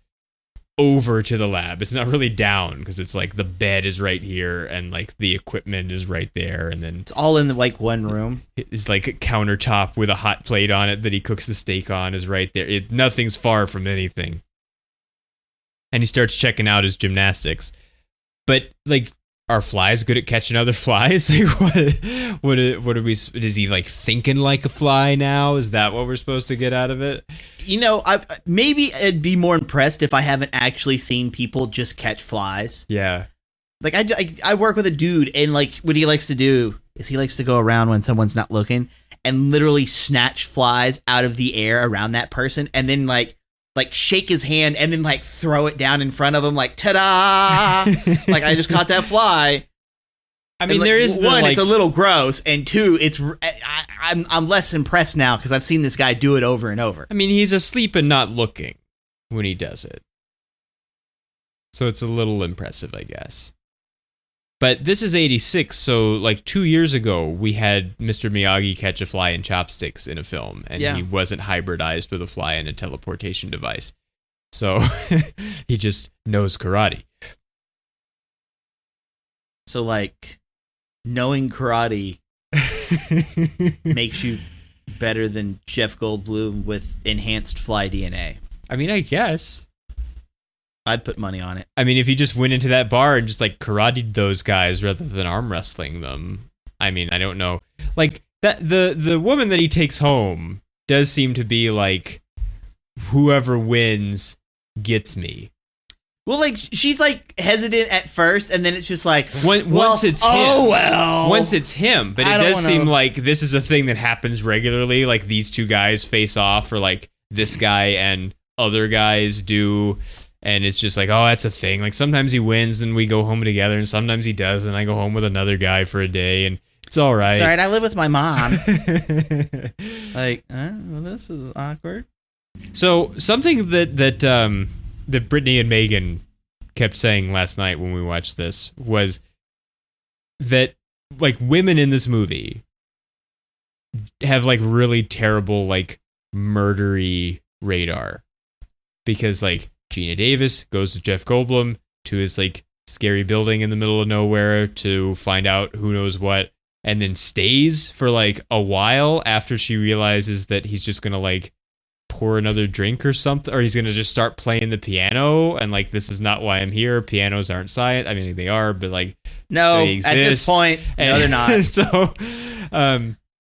over to the lab. It's not really down because it's like the bed is right here and like the equipment is right there, and then It's all in like one room. it's like a countertop with a hot plate on it that he cooks the steak on is right there. Nothing's far from anything. And he starts checking out his gymnastics. But like, are flies good at catching other flies? Like what are we, is he like thinking like a fly now? Is that what we're supposed to get out of it? You know, maybe I'd be more impressed if I haven't actually seen people just catch flies. Yeah. Like I work with a dude, and like what he likes to do is he likes to go around when someone's not looking and literally snatch flies out of the air around that person, and then like shake his hand and then like throw it down in front of him like ta-da. Like, I just caught that fly. I mean, like, there is one, like, it's a little gross, and two, I'm less impressed now because I've seen this guy do it over and over. I mean, he's asleep and not looking when he does it. So it's a little impressive, I guess. But this is 86, so like 2 years ago, we had Mr. Miyagi catch a fly in chopsticks in a film, and Yeah. he wasn't hybridized with a fly and a teleportation device. So he just knows karate. So like, knowing karate makes you better than Jeff Goldblum with enhanced fly DNA. I mean, I guess. I'd put money on it. I mean, if he just went into that bar and just like karate'd those guys rather than arm wrestling them, I mean, I don't know. Like that, the woman that he takes home does seem to be like, whoever wins gets me. Well, like, she's like hesitant at first, and then it's just like, Once it's him. oh well. Once it's him, but I it don't does wanna- seem like this is a thing that happens regularly. Like these two guys face off, or like this guy and other guys do. And it's just like, oh, that's a thing. Like sometimes he wins and we go home together, and sometimes he does, and I go home with another guy for a day, and it's all right. It's all right. I live with my mom. Like, well, this is awkward. So something that Brittany and Megan kept saying last night when we watched this was that like women in this movie have like really terrible like murdery radar, because like Gina Davis goes with Jeff Goldblum to his like scary building in the middle of nowhere to find out who knows what, and then stays for like a while after she realizes that he's just gonna like pour another drink or something, or he's gonna just start playing the piano, and like, this is not why I'm here. Pianos aren't science. I mean, they are, but like, No, they at this exist. point, no, they're not. So,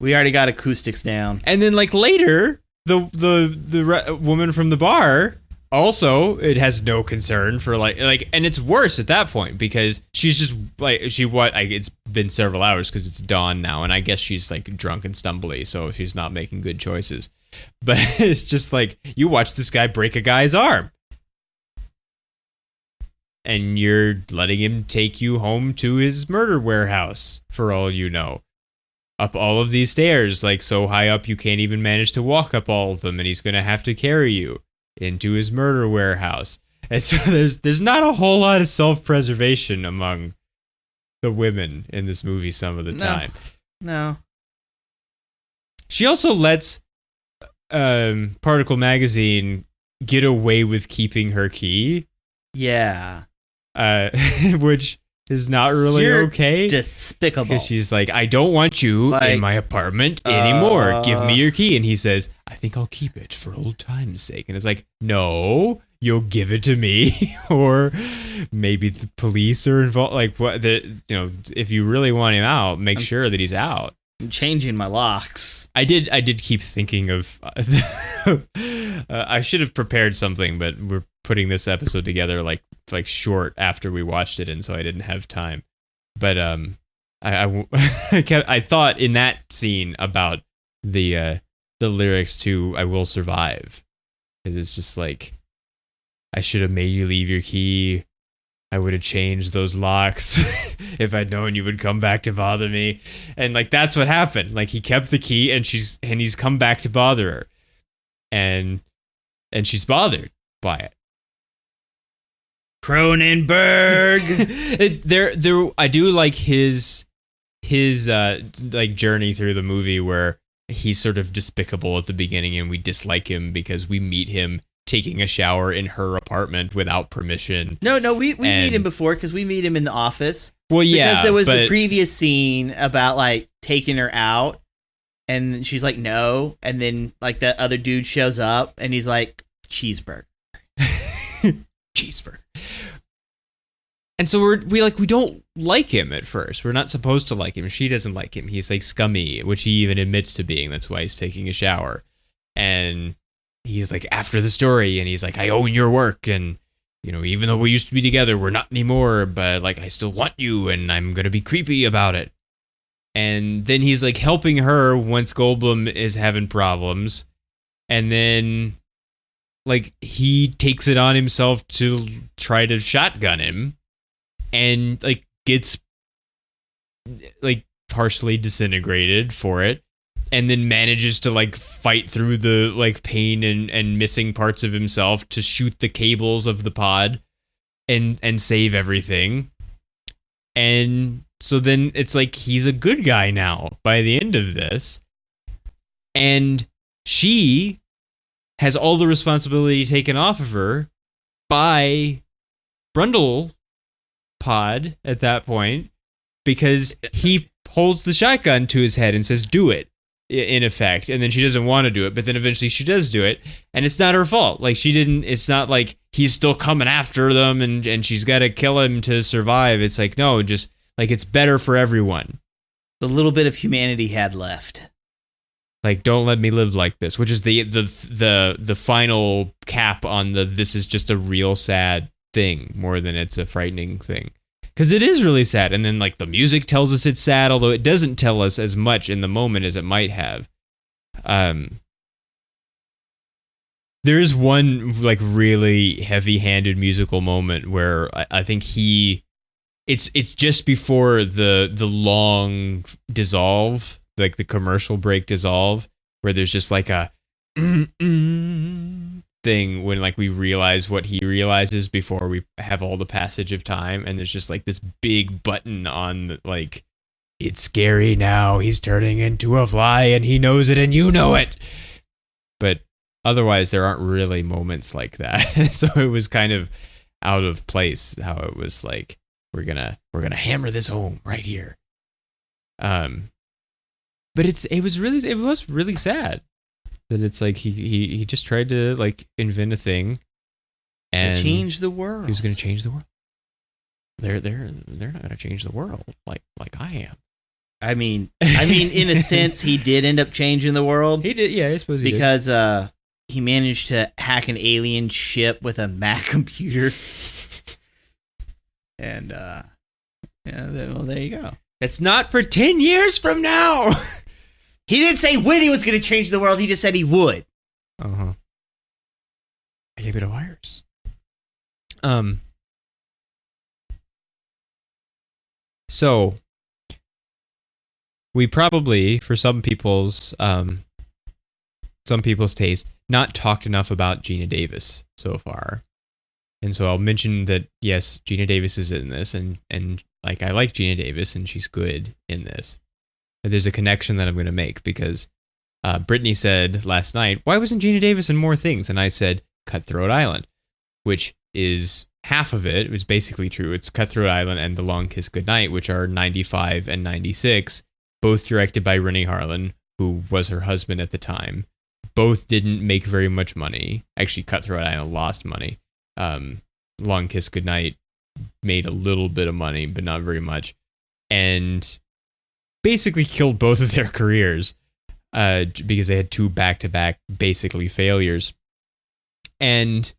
We already got acoustics down. and then like later, the woman from the bar also, it has no concern for like, and it's worse at that point because she's just like, it's been several hours because it's dawn now, and I guess she's like drunk and stumbly, so she's not making good choices. But it's just like, you watch this guy break a guy's arm, and you're letting him take you home to his murder warehouse for all you know. Up all of these stairs, like so high up you can't even manage to walk up all of them, and he's gonna have to carry you into his murder warehouse. And so there's not a whole lot of self-preservation among the women in this movie some of the time. No. She also lets Particle Magazine get away with keeping her key. Yeah. Which is not really You're okay. Despicable. Because she's like, I don't want you Like, in my apartment anymore. Give me your key. And he says, I think I'll keep it for old time's sake. And it's like, no, you'll give it to me. Or maybe the police are involved. Like, what? If you really want him out, make sure that he's out. I'm changing my locks. I did keep thinking of. I should have prepared something, but we're putting this episode together like short after we watched it, and so I didn't have time. But I thought in that scene about the lyrics to "I Will Survive," because it's just like, I should have made you leave your key. I would have changed those locks if I'd known you would come back to bother me. And like, that's what happened. Like, he kept the key and he's come back to bother her. And she's bothered by it. Cronenberg. I do like his like journey through the movie where he's sort of despicable at the beginning and we dislike him because we meet him taking a shower in her apartment without permission. No, we meet him before because we meet him in the office. Well, yeah, because there was the previous scene about like taking her out, and she's like no, and then like that other dude shows up and he's like cheeseburger. And so we don't like him at first. We're not supposed to like him. She doesn't like him. He's like scummy, which he even admits to being. That's why he's taking a shower. And he's like after the story, and he's like, I own your work, and even though we used to be together, we're not anymore, but like I still want you, and I'm gonna be creepy about it. And then he's like helping her once Goldblum is having problems, and then like he takes it on himself to try to shotgun him, and like gets like partially disintegrated for it. And then manages to like fight through the like pain and missing parts of himself to shoot the cables of the pod and save everything. And so then it's like he's a good guy now by the end of this. And she has all the responsibility taken off of her by Brundle Pod at that point, because he holds the shotgun to his head and says, do it. In effect, and then she doesn't want to do it, but then eventually she does do it, and it's not her fault. Like, she didn't, it's not like he's still coming after them and she's got to kill him to survive. It's like, no, just like, it's better for everyone. The little bit of humanity had left. Like, don't let me live like this, which is the final cap on this is just a real sad thing more than it's a frightening thing. Because it is really sad. And then like the music tells us it's sad, although it doesn't tell us as much in the moment as it might have. There is one like really heavy-handed musical moment where I think it's just before the long dissolve, like the commercial break dissolve, where there's just like a thing when like we realize what he realizes before we have all the passage of time, and there's just like this big button on the, like, it's scary now, he's turning into a fly and he knows it and you know it. But otherwise there aren't really moments like that. So it was kind of out of place how it was like, we're gonna hammer this home right here. But it was really sad. That it's like he just tried to like invent a thing and to change the world. He was going to change the world. They're not going to change the world like I am. I mean, in a sense, he did end up changing the world. He did, yeah, I suppose he did. Because he managed to hack an alien ship with a Mac computer. And well, there you go. It's not for 10 years from now. He didn't say when he was going to change the world. He just said he would. I gave it a virus. So we probably, for some people's taste, not talked enough about Gina Davis so far. And so I'll mention that, yes, Gina Davis is in this, and like I like Gina Davis and she's good in this. But there's a connection that I'm going to make because Brittany said last night, why wasn't Gina Davis in more things? And I said, Cutthroat Island, which is half of it. It was basically true. It's Cutthroat Island and The Long Kiss Goodnight, which are 95 and 96, both directed by Rennie Harlan, who was her husband at the time. Both didn't make very much money. Actually, Cutthroat Island lost money. Long Kiss Goodnight made a little bit of money, but not very much. And basically killed both of their careers because they had two back-to-back basically failures. And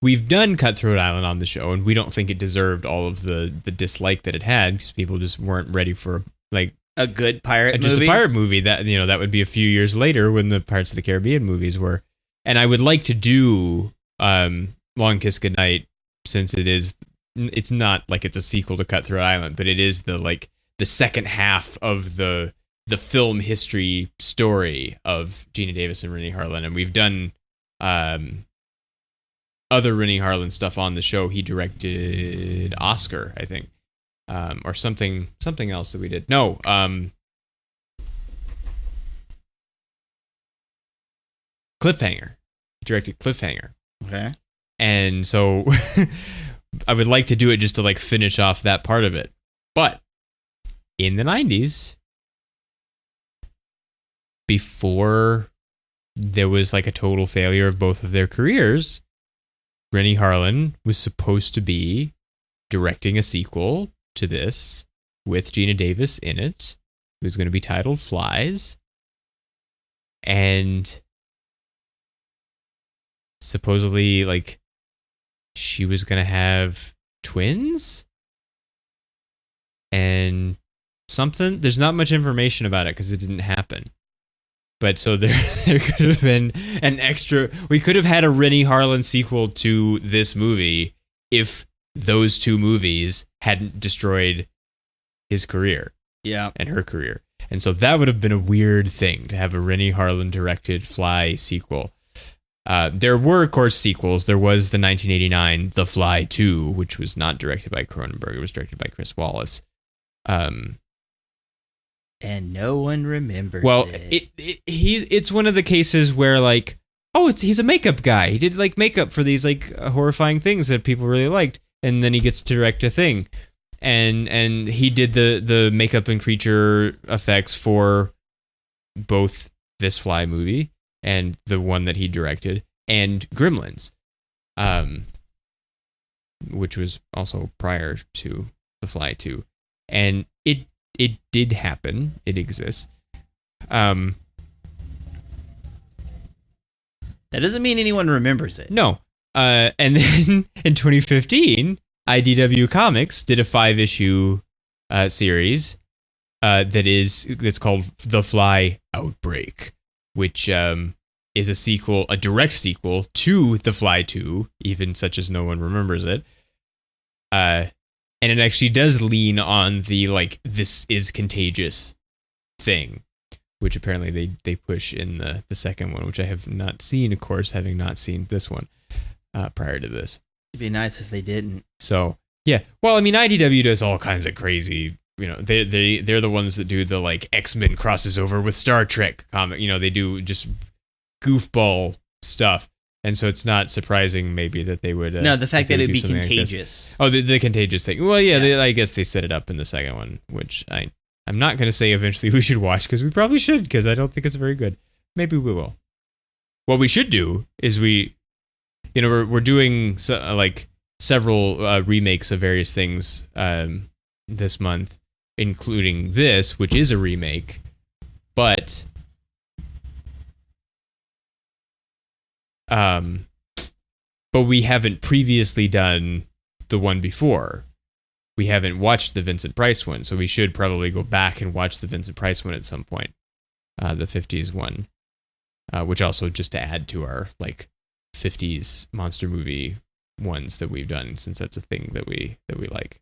we've done Cutthroat Island on the show, and we don't think it deserved all of the dislike that it had because people just weren't ready for like a good pirate movie. Just a pirate movie that, you know, that would be a few years later when the Pirates of the Caribbean movies were. And I would like to do Long Kiss Goodnight, since it's not like it's a sequel to Cutthroat Island, but it is the second half of the film history story of Gina Davis and Rennie Harlan. And we've done other Rennie Harlan stuff on the show. He directed Oscar, I think, or something else that we did. No, Cliffhanger. He directed Cliffhanger. Okay. And so I would like to do it just to like finish off that part of it. But in the 90s, before there was like a total failure of both of their careers, Rennie Harlan was supposed to be directing a sequel to this with Gina Davis in it. It was going to be titled Flies. And supposedly, like, she was going to have twins and something. There's not much information about it because it didn't happen. But so there could have been an extra. We could have had a Rennie Harlan sequel to this movie if those two movies hadn't destroyed his career. Yeah. And her career. And so that would have been a weird thing to have a Rennie Harlan directed Fly sequel. There were, of course, sequels. There was the 1989 The Fly 2, which was not directed by Cronenberg. It was directed by Chris Wallace. And no one remembers. Well, it. It's one of the cases where, like, he's a makeup guy. He did like makeup for these like horrifying things that people really liked, and then he gets to direct a thing, and he did the makeup and creature effects for both this Fly movie and the one that he directed, and Gremlins, which was also prior to The Fly 2, and it did happen. It exists. That doesn't mean anyone remembers it. No. And then in 2015, IDW Comics did a 5-issue series that's called The Fly Outbreak, which is a direct sequel to The Fly 2, even such as no one remembers it. And it actually does lean on the, like, this is contagious thing, which apparently they push in the second one, which I have not seen, of course, having not seen this one prior to this. It'd be nice if they didn't. So, yeah. Well, I mean, IDW does all kinds of crazy, you know, they're the ones that do the, like, X-Men crosses over with Star Trek comic. You know, they do just goofball stuff. And so it's not surprising maybe that they would... no, the fact that it'd be contagious. Like the contagious thing. Well, yeah. I guess they set it up in the second one, which I'm not going to say eventually we should watch, because we probably should, because I don't think it's very good. Maybe we will. What we should do is we're doing several remakes of various things this month, including this, which is a remake, but we haven't previously done the one before. We haven't watched the Vincent Price one, so we should probably go back and watch the Vincent Price one at some point, the 50s one, which also just to add to our like 50s monster movie ones that we've done, since that's a thing that we like.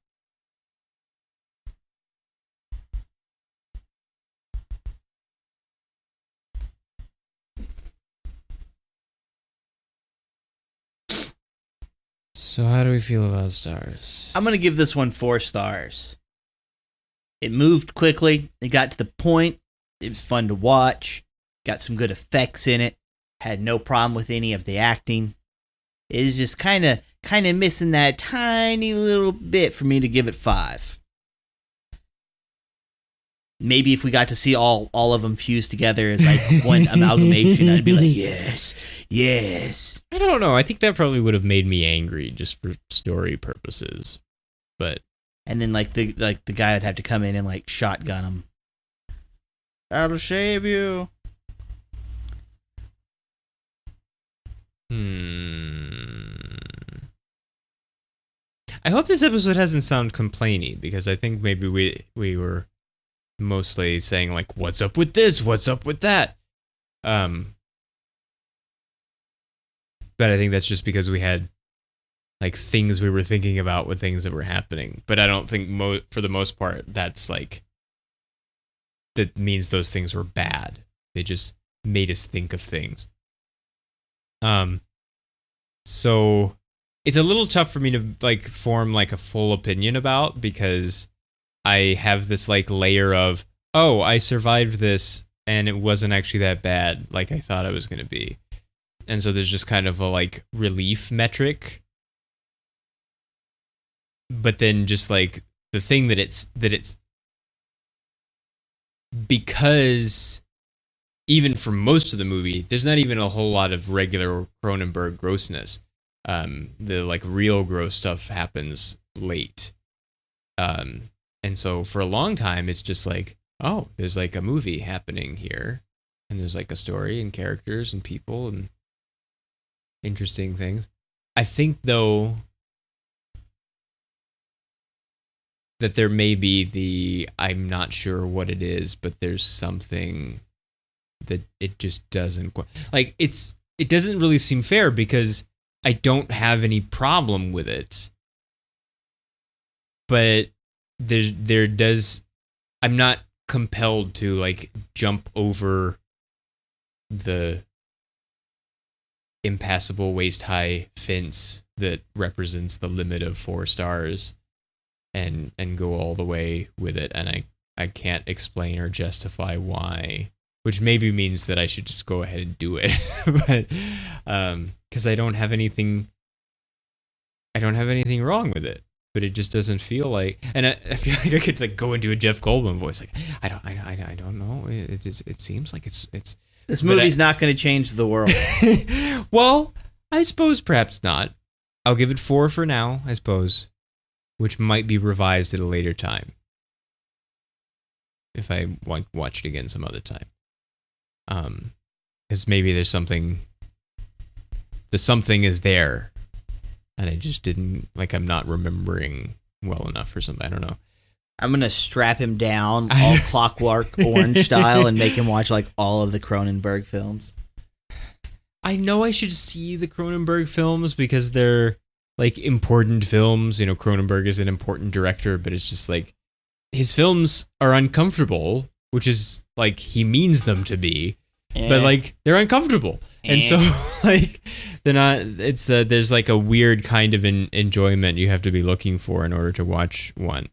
So how do we feel about stars? I'm going to give this one 4 stars. It moved quickly. It got to the point. It was fun to watch. Got some good effects in it. Had no problem with any of the acting. It is just kind of missing that tiny little bit for me to give it 5. Maybe if we got to see all of them fused together as like one amalgamation, I'd be like, yes. I don't know. I think that probably would have made me angry just for story purposes. But and then like the guy would have to come in and like shotgun him. I'll shave you. I hope this episode doesn't sound complainy, because I think maybe we were mostly saying like, what's up with this? What's up with that? But I think that's just because we had like things we were thinking about with things that were happening. But I don't think for the most part that's like that means those things were bad. They just made us think of things. So it's a little tough for me to like form like a full opinion about, because I have this like layer of, oh, I survived this and it wasn't actually that bad like I thought it was going to be. And so there's just kind of a like relief metric. But then just like the thing that it's because even for most of the movie, there's not even a whole lot of regular Cronenberg grossness. The like real gross stuff happens late. And so for a long time, it's just like, oh, there's like a movie happening here. And there's like a story and characters and people and interesting things. I think, though, that there may be I'm not sure what it is, but there's something that it just doesn't like. It doesn't really seem fair, because I don't have any problem with it, but I'm not compelled to like jump over the impassable waist-high fence that represents the limit of 4 stars and go all the way with it. And I can't explain or justify why, which maybe means that I should just go ahead and do it. But because I don't have anything wrong with it, but it just doesn't feel like, and I feel like I could like go into a Jeff Goldblum voice, like I don't know. It seems like it's this movie's not going to change the world. Well, I suppose perhaps not. I'll give it 4 for now, I suppose, which might be revised at a later time if I watch it again some other time. Because maybe the something is there, and I just didn't, like, I'm not remembering well enough or something. I don't know. I'm going to strap him down all Clockwork Orange style and make him watch like all of the Cronenberg films. I know I should see the Cronenberg films because they're like important films. You know, Cronenberg is an important director, but it's just like his films are uncomfortable, which is like he means them to be, but like they're uncomfortable. And so like they're not, it's there's like a weird kind of enjoyment you have to be looking for in order to watch one.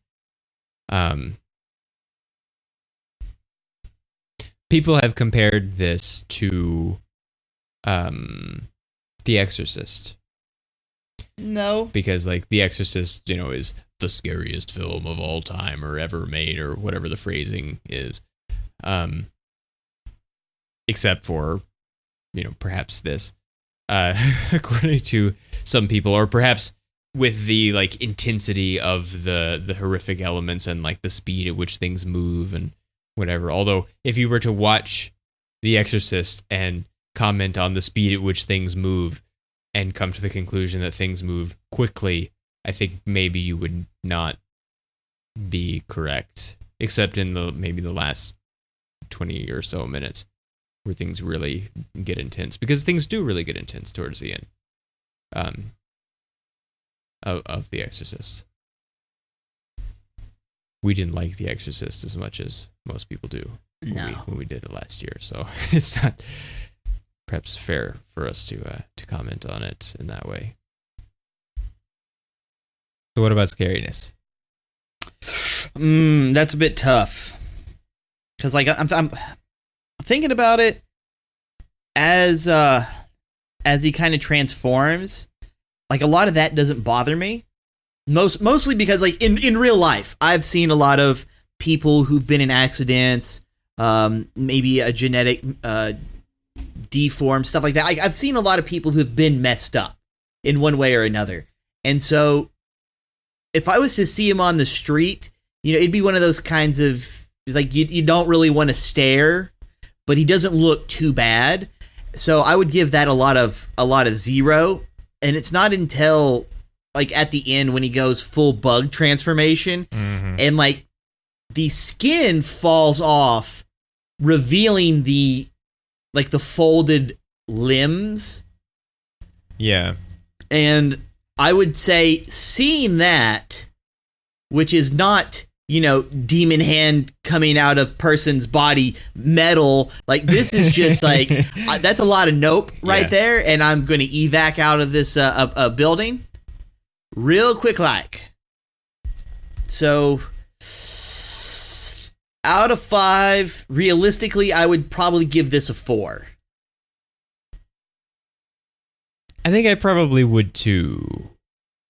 People have compared this to The Exorcist. No. Because like The Exorcist, you know, is the scariest film of all time or ever made, or whatever the phrasing is. Except for, you know, perhaps this, according to some people, or perhaps with the like intensity of the horrific elements and like the speed at which things move and whatever. Although if you were to watch The Exorcist and comment on the speed at which things move and come to the conclusion that things move quickly, I think maybe you would not be correct, except in maybe the last 20 or so minutes where things really get intense, because things do really get intense towards the end of The Exorcist. We didn't like The Exorcist as much as most people do when we did it last year, so it's not perhaps fair for us to comment on it in that way. So what about scariness? That's a bit tough. Because, like, I'm thinking about it as he kind of transforms. Like, a lot of that doesn't bother me. Mostly because, like, in real life, I've seen a lot of people who've been in accidents, maybe a genetic deform, stuff like that. I've seen a lot of people who've been messed up in one way or another. And so if I was to see him on the street, you know, it'd be one of those kinds of, it's like you don't really want to stare, but he doesn't look too bad. So I would give that a lot of 0. And it's not until like at the end when he goes full bug transformation and like the skin falls off, revealing the folded limbs. Yeah. And I would say seeing that, which is not, you know, demon hand coming out of person's body, metal, like this is just like, that's a lot of nope right there. And I'm going to evac out of this building real quick like. So out of 5, realistically, I would probably give this a 4. I think I probably would too,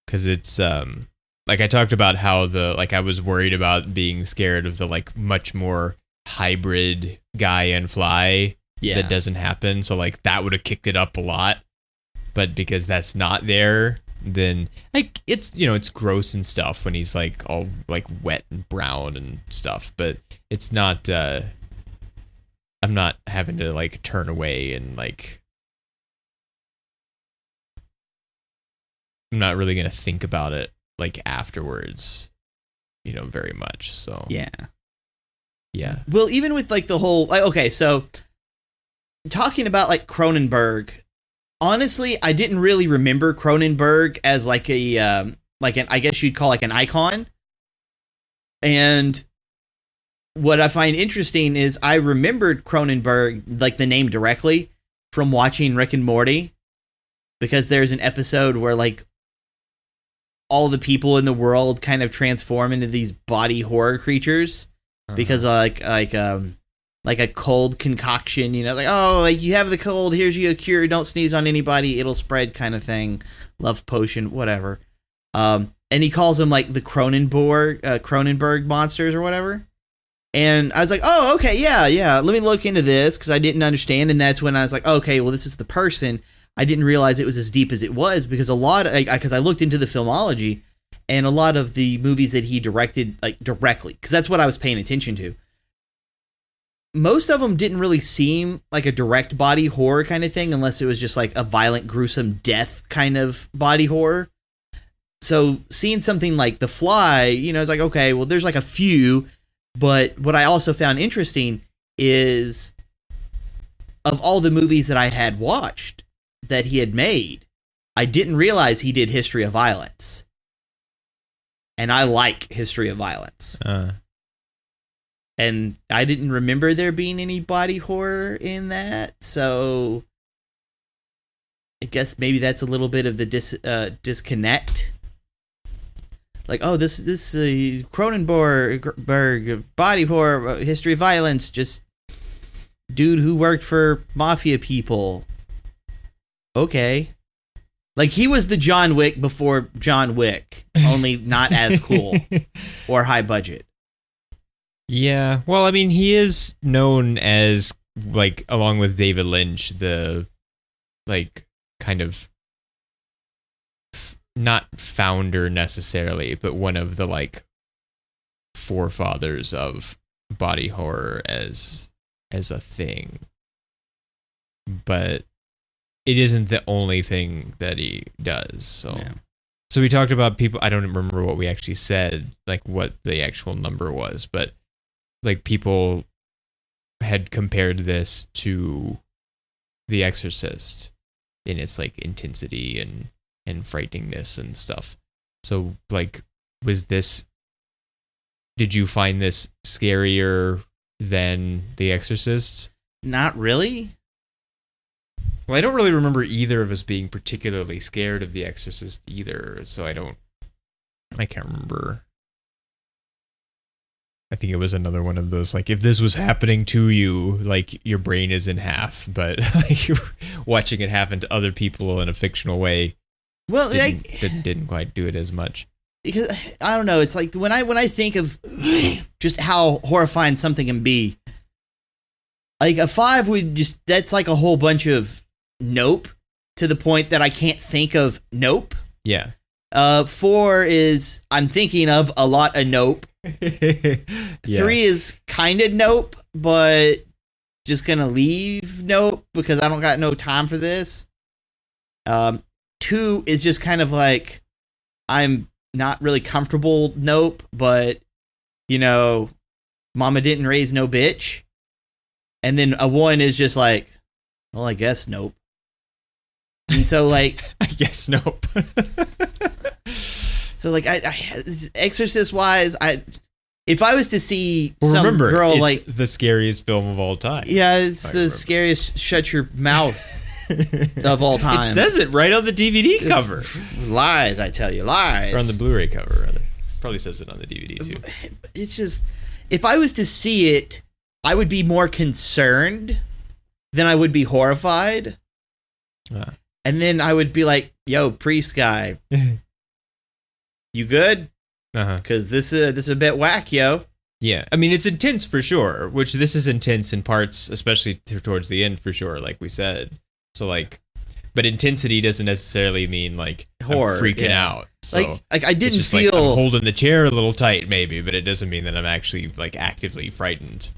because it's like I talked about how I was worried about being scared of the like much more hybrid guy and fly that doesn't happen. So like that would have kicked it up a lot, but because that's not there, then like it's, you know, it's gross and stuff when he's like all like wet and brown and stuff, but it's not. I'm not having to like turn away and like. I'm not really going to think about it like afterwards, you know, very much. So yeah. Well, even with like the whole, like, okay, so talking about like Cronenberg, honestly, I didn't really remember Cronenberg as like a like an, I guess you'd call like an icon. And what I find interesting is I remembered Cronenberg, like the name directly, from watching Rick and Morty, because there's an episode where like all the people in the world kind of transform into these body horror creatures because like a cold concoction, you know, like, oh, like you have the cold, here's you a cure, don't sneeze on anybody, it'll spread kind of thing, love potion, whatever. And he calls them like the Cronenberg monsters or whatever. And I was like, oh, okay, yeah, let me look into this because I didn't understand. And that's when I was like, okay, well, this is the person. I didn't realize it was as deep as it was because a lot of, because I looked into the filmology and a lot of the movies that he directed like directly, because that's what I was paying attention to. Most of them didn't really seem like a direct body horror kind of thing, unless it was just like a violent, gruesome death kind of body horror. So seeing something like The Fly, you know, it's like, okay, well, there's like a few, but what I also found interesting is of all the movies that I had watched that he had made, I didn't realize he did History of Violence. And I like History of Violence. And I didn't remember there being any body horror in that, so I guess maybe that's a little bit of the disconnect. Like, oh, this Cronenberg body horror, History of Violence, just dude who worked for mafia people. Okay. Like, he was the John Wick before John Wick, only not as cool or high budget. Yeah, well, I mean, he is known as, like, along with David Lynch, the, like, kind of, not founder necessarily, but one of the, like, forefathers of body horror as a thing. But it isn't the only thing that he does, so... Yeah. So we talked about people, I don't remember what we actually said, like, what the actual number was, but... like people had compared this to The Exorcist in its like intensity and frighteningness and stuff. So like, did you find this scarier than The Exorcist? Not really. Well, I don't really remember either of us being particularly scared of The Exorcist either, so I can't remember. I think it was another one of those, like, if this was happening to you, like, your brain is in half, but like, you're watching it happen to other people in a fictional way Well, didn't quite do it as much. Because I don't know, it's like when I think of just how horrifying something can be, like a 5 would just, that's like a whole bunch of Nope, to the point that I can't think of Nope. Yeah. 4 is I'm thinking of a lot of Nope. Yeah. 3 is kind of Nope, but just gonna leave Nope because I don't got no time for this. 2 is just kind of like I'm not really comfortable Nope, but you know, Mama didn't raise no bitch. And then a 1 is just like, well, I guess Nope. And so like I guess Nope. So like I Exorcist wise, if I was to see Well, some remember, girl it's like the scariest film of all time. yeah, it's I the remember. scariest shut your mouth of all time. It says it right on the DVD cover. Lies, I tell you, lies. Or on the Blu-ray cover, rather. Probably says it on the DVD, too. It's just, if I was to see it, I would be more concerned than I would be horrified. Ah. And then I would be like, yo, priest guy, you good? Uh-huh. Because this is a bit whack, yo. Yeah, I mean, it's intense for sure, which this is intense in parts, especially towards the end for sure, like we said. So, like, but intensity doesn't necessarily mean, like, Horror, I'm freaking yeah. out. So Like I it's didn't just feel... like I'm holding the chair a little tight, maybe, but it doesn't mean that I'm actually, like, actively frightened.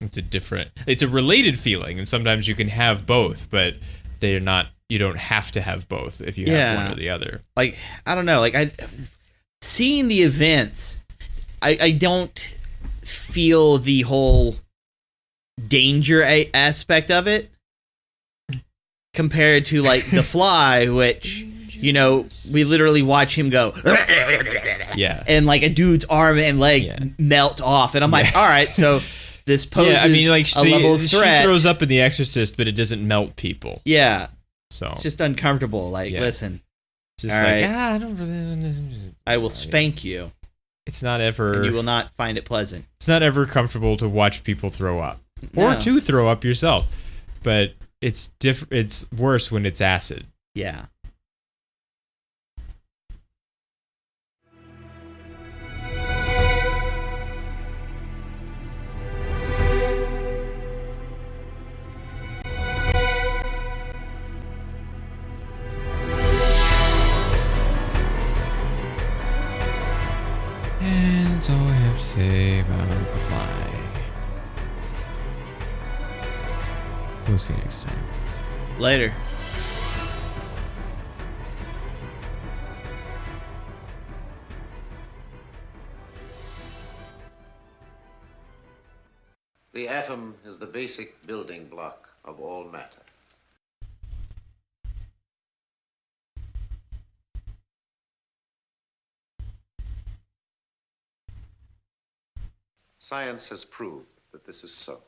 It's a related feeling, and sometimes you can have both, but they're not, you don't have to have both if you have one or the other. Like, I don't know, like, seeing the events, I don't feel the whole danger aspect of it compared to, like, The Fly, which, you know, we literally watch him go Yeah. and, like, a dude's arm and leg melt off, and I'm like, all right, so this poses I mean, like, a level of threat. She throws up in The Exorcist, but it doesn't melt people. Yeah. So It's just uncomfortable. Like, listen, just all like, right, I don't really... I will spank you, It's not ever... and you will not find it pleasant. It's not ever comfortable to watch people throw up. Or No. to throw up yourself. But it's it's worse when it's acid. Yeah. And that's all I have to say about The Fly. We'll see you next time. Later. The atom is the basic building block of all matter. Science has proved that this is so.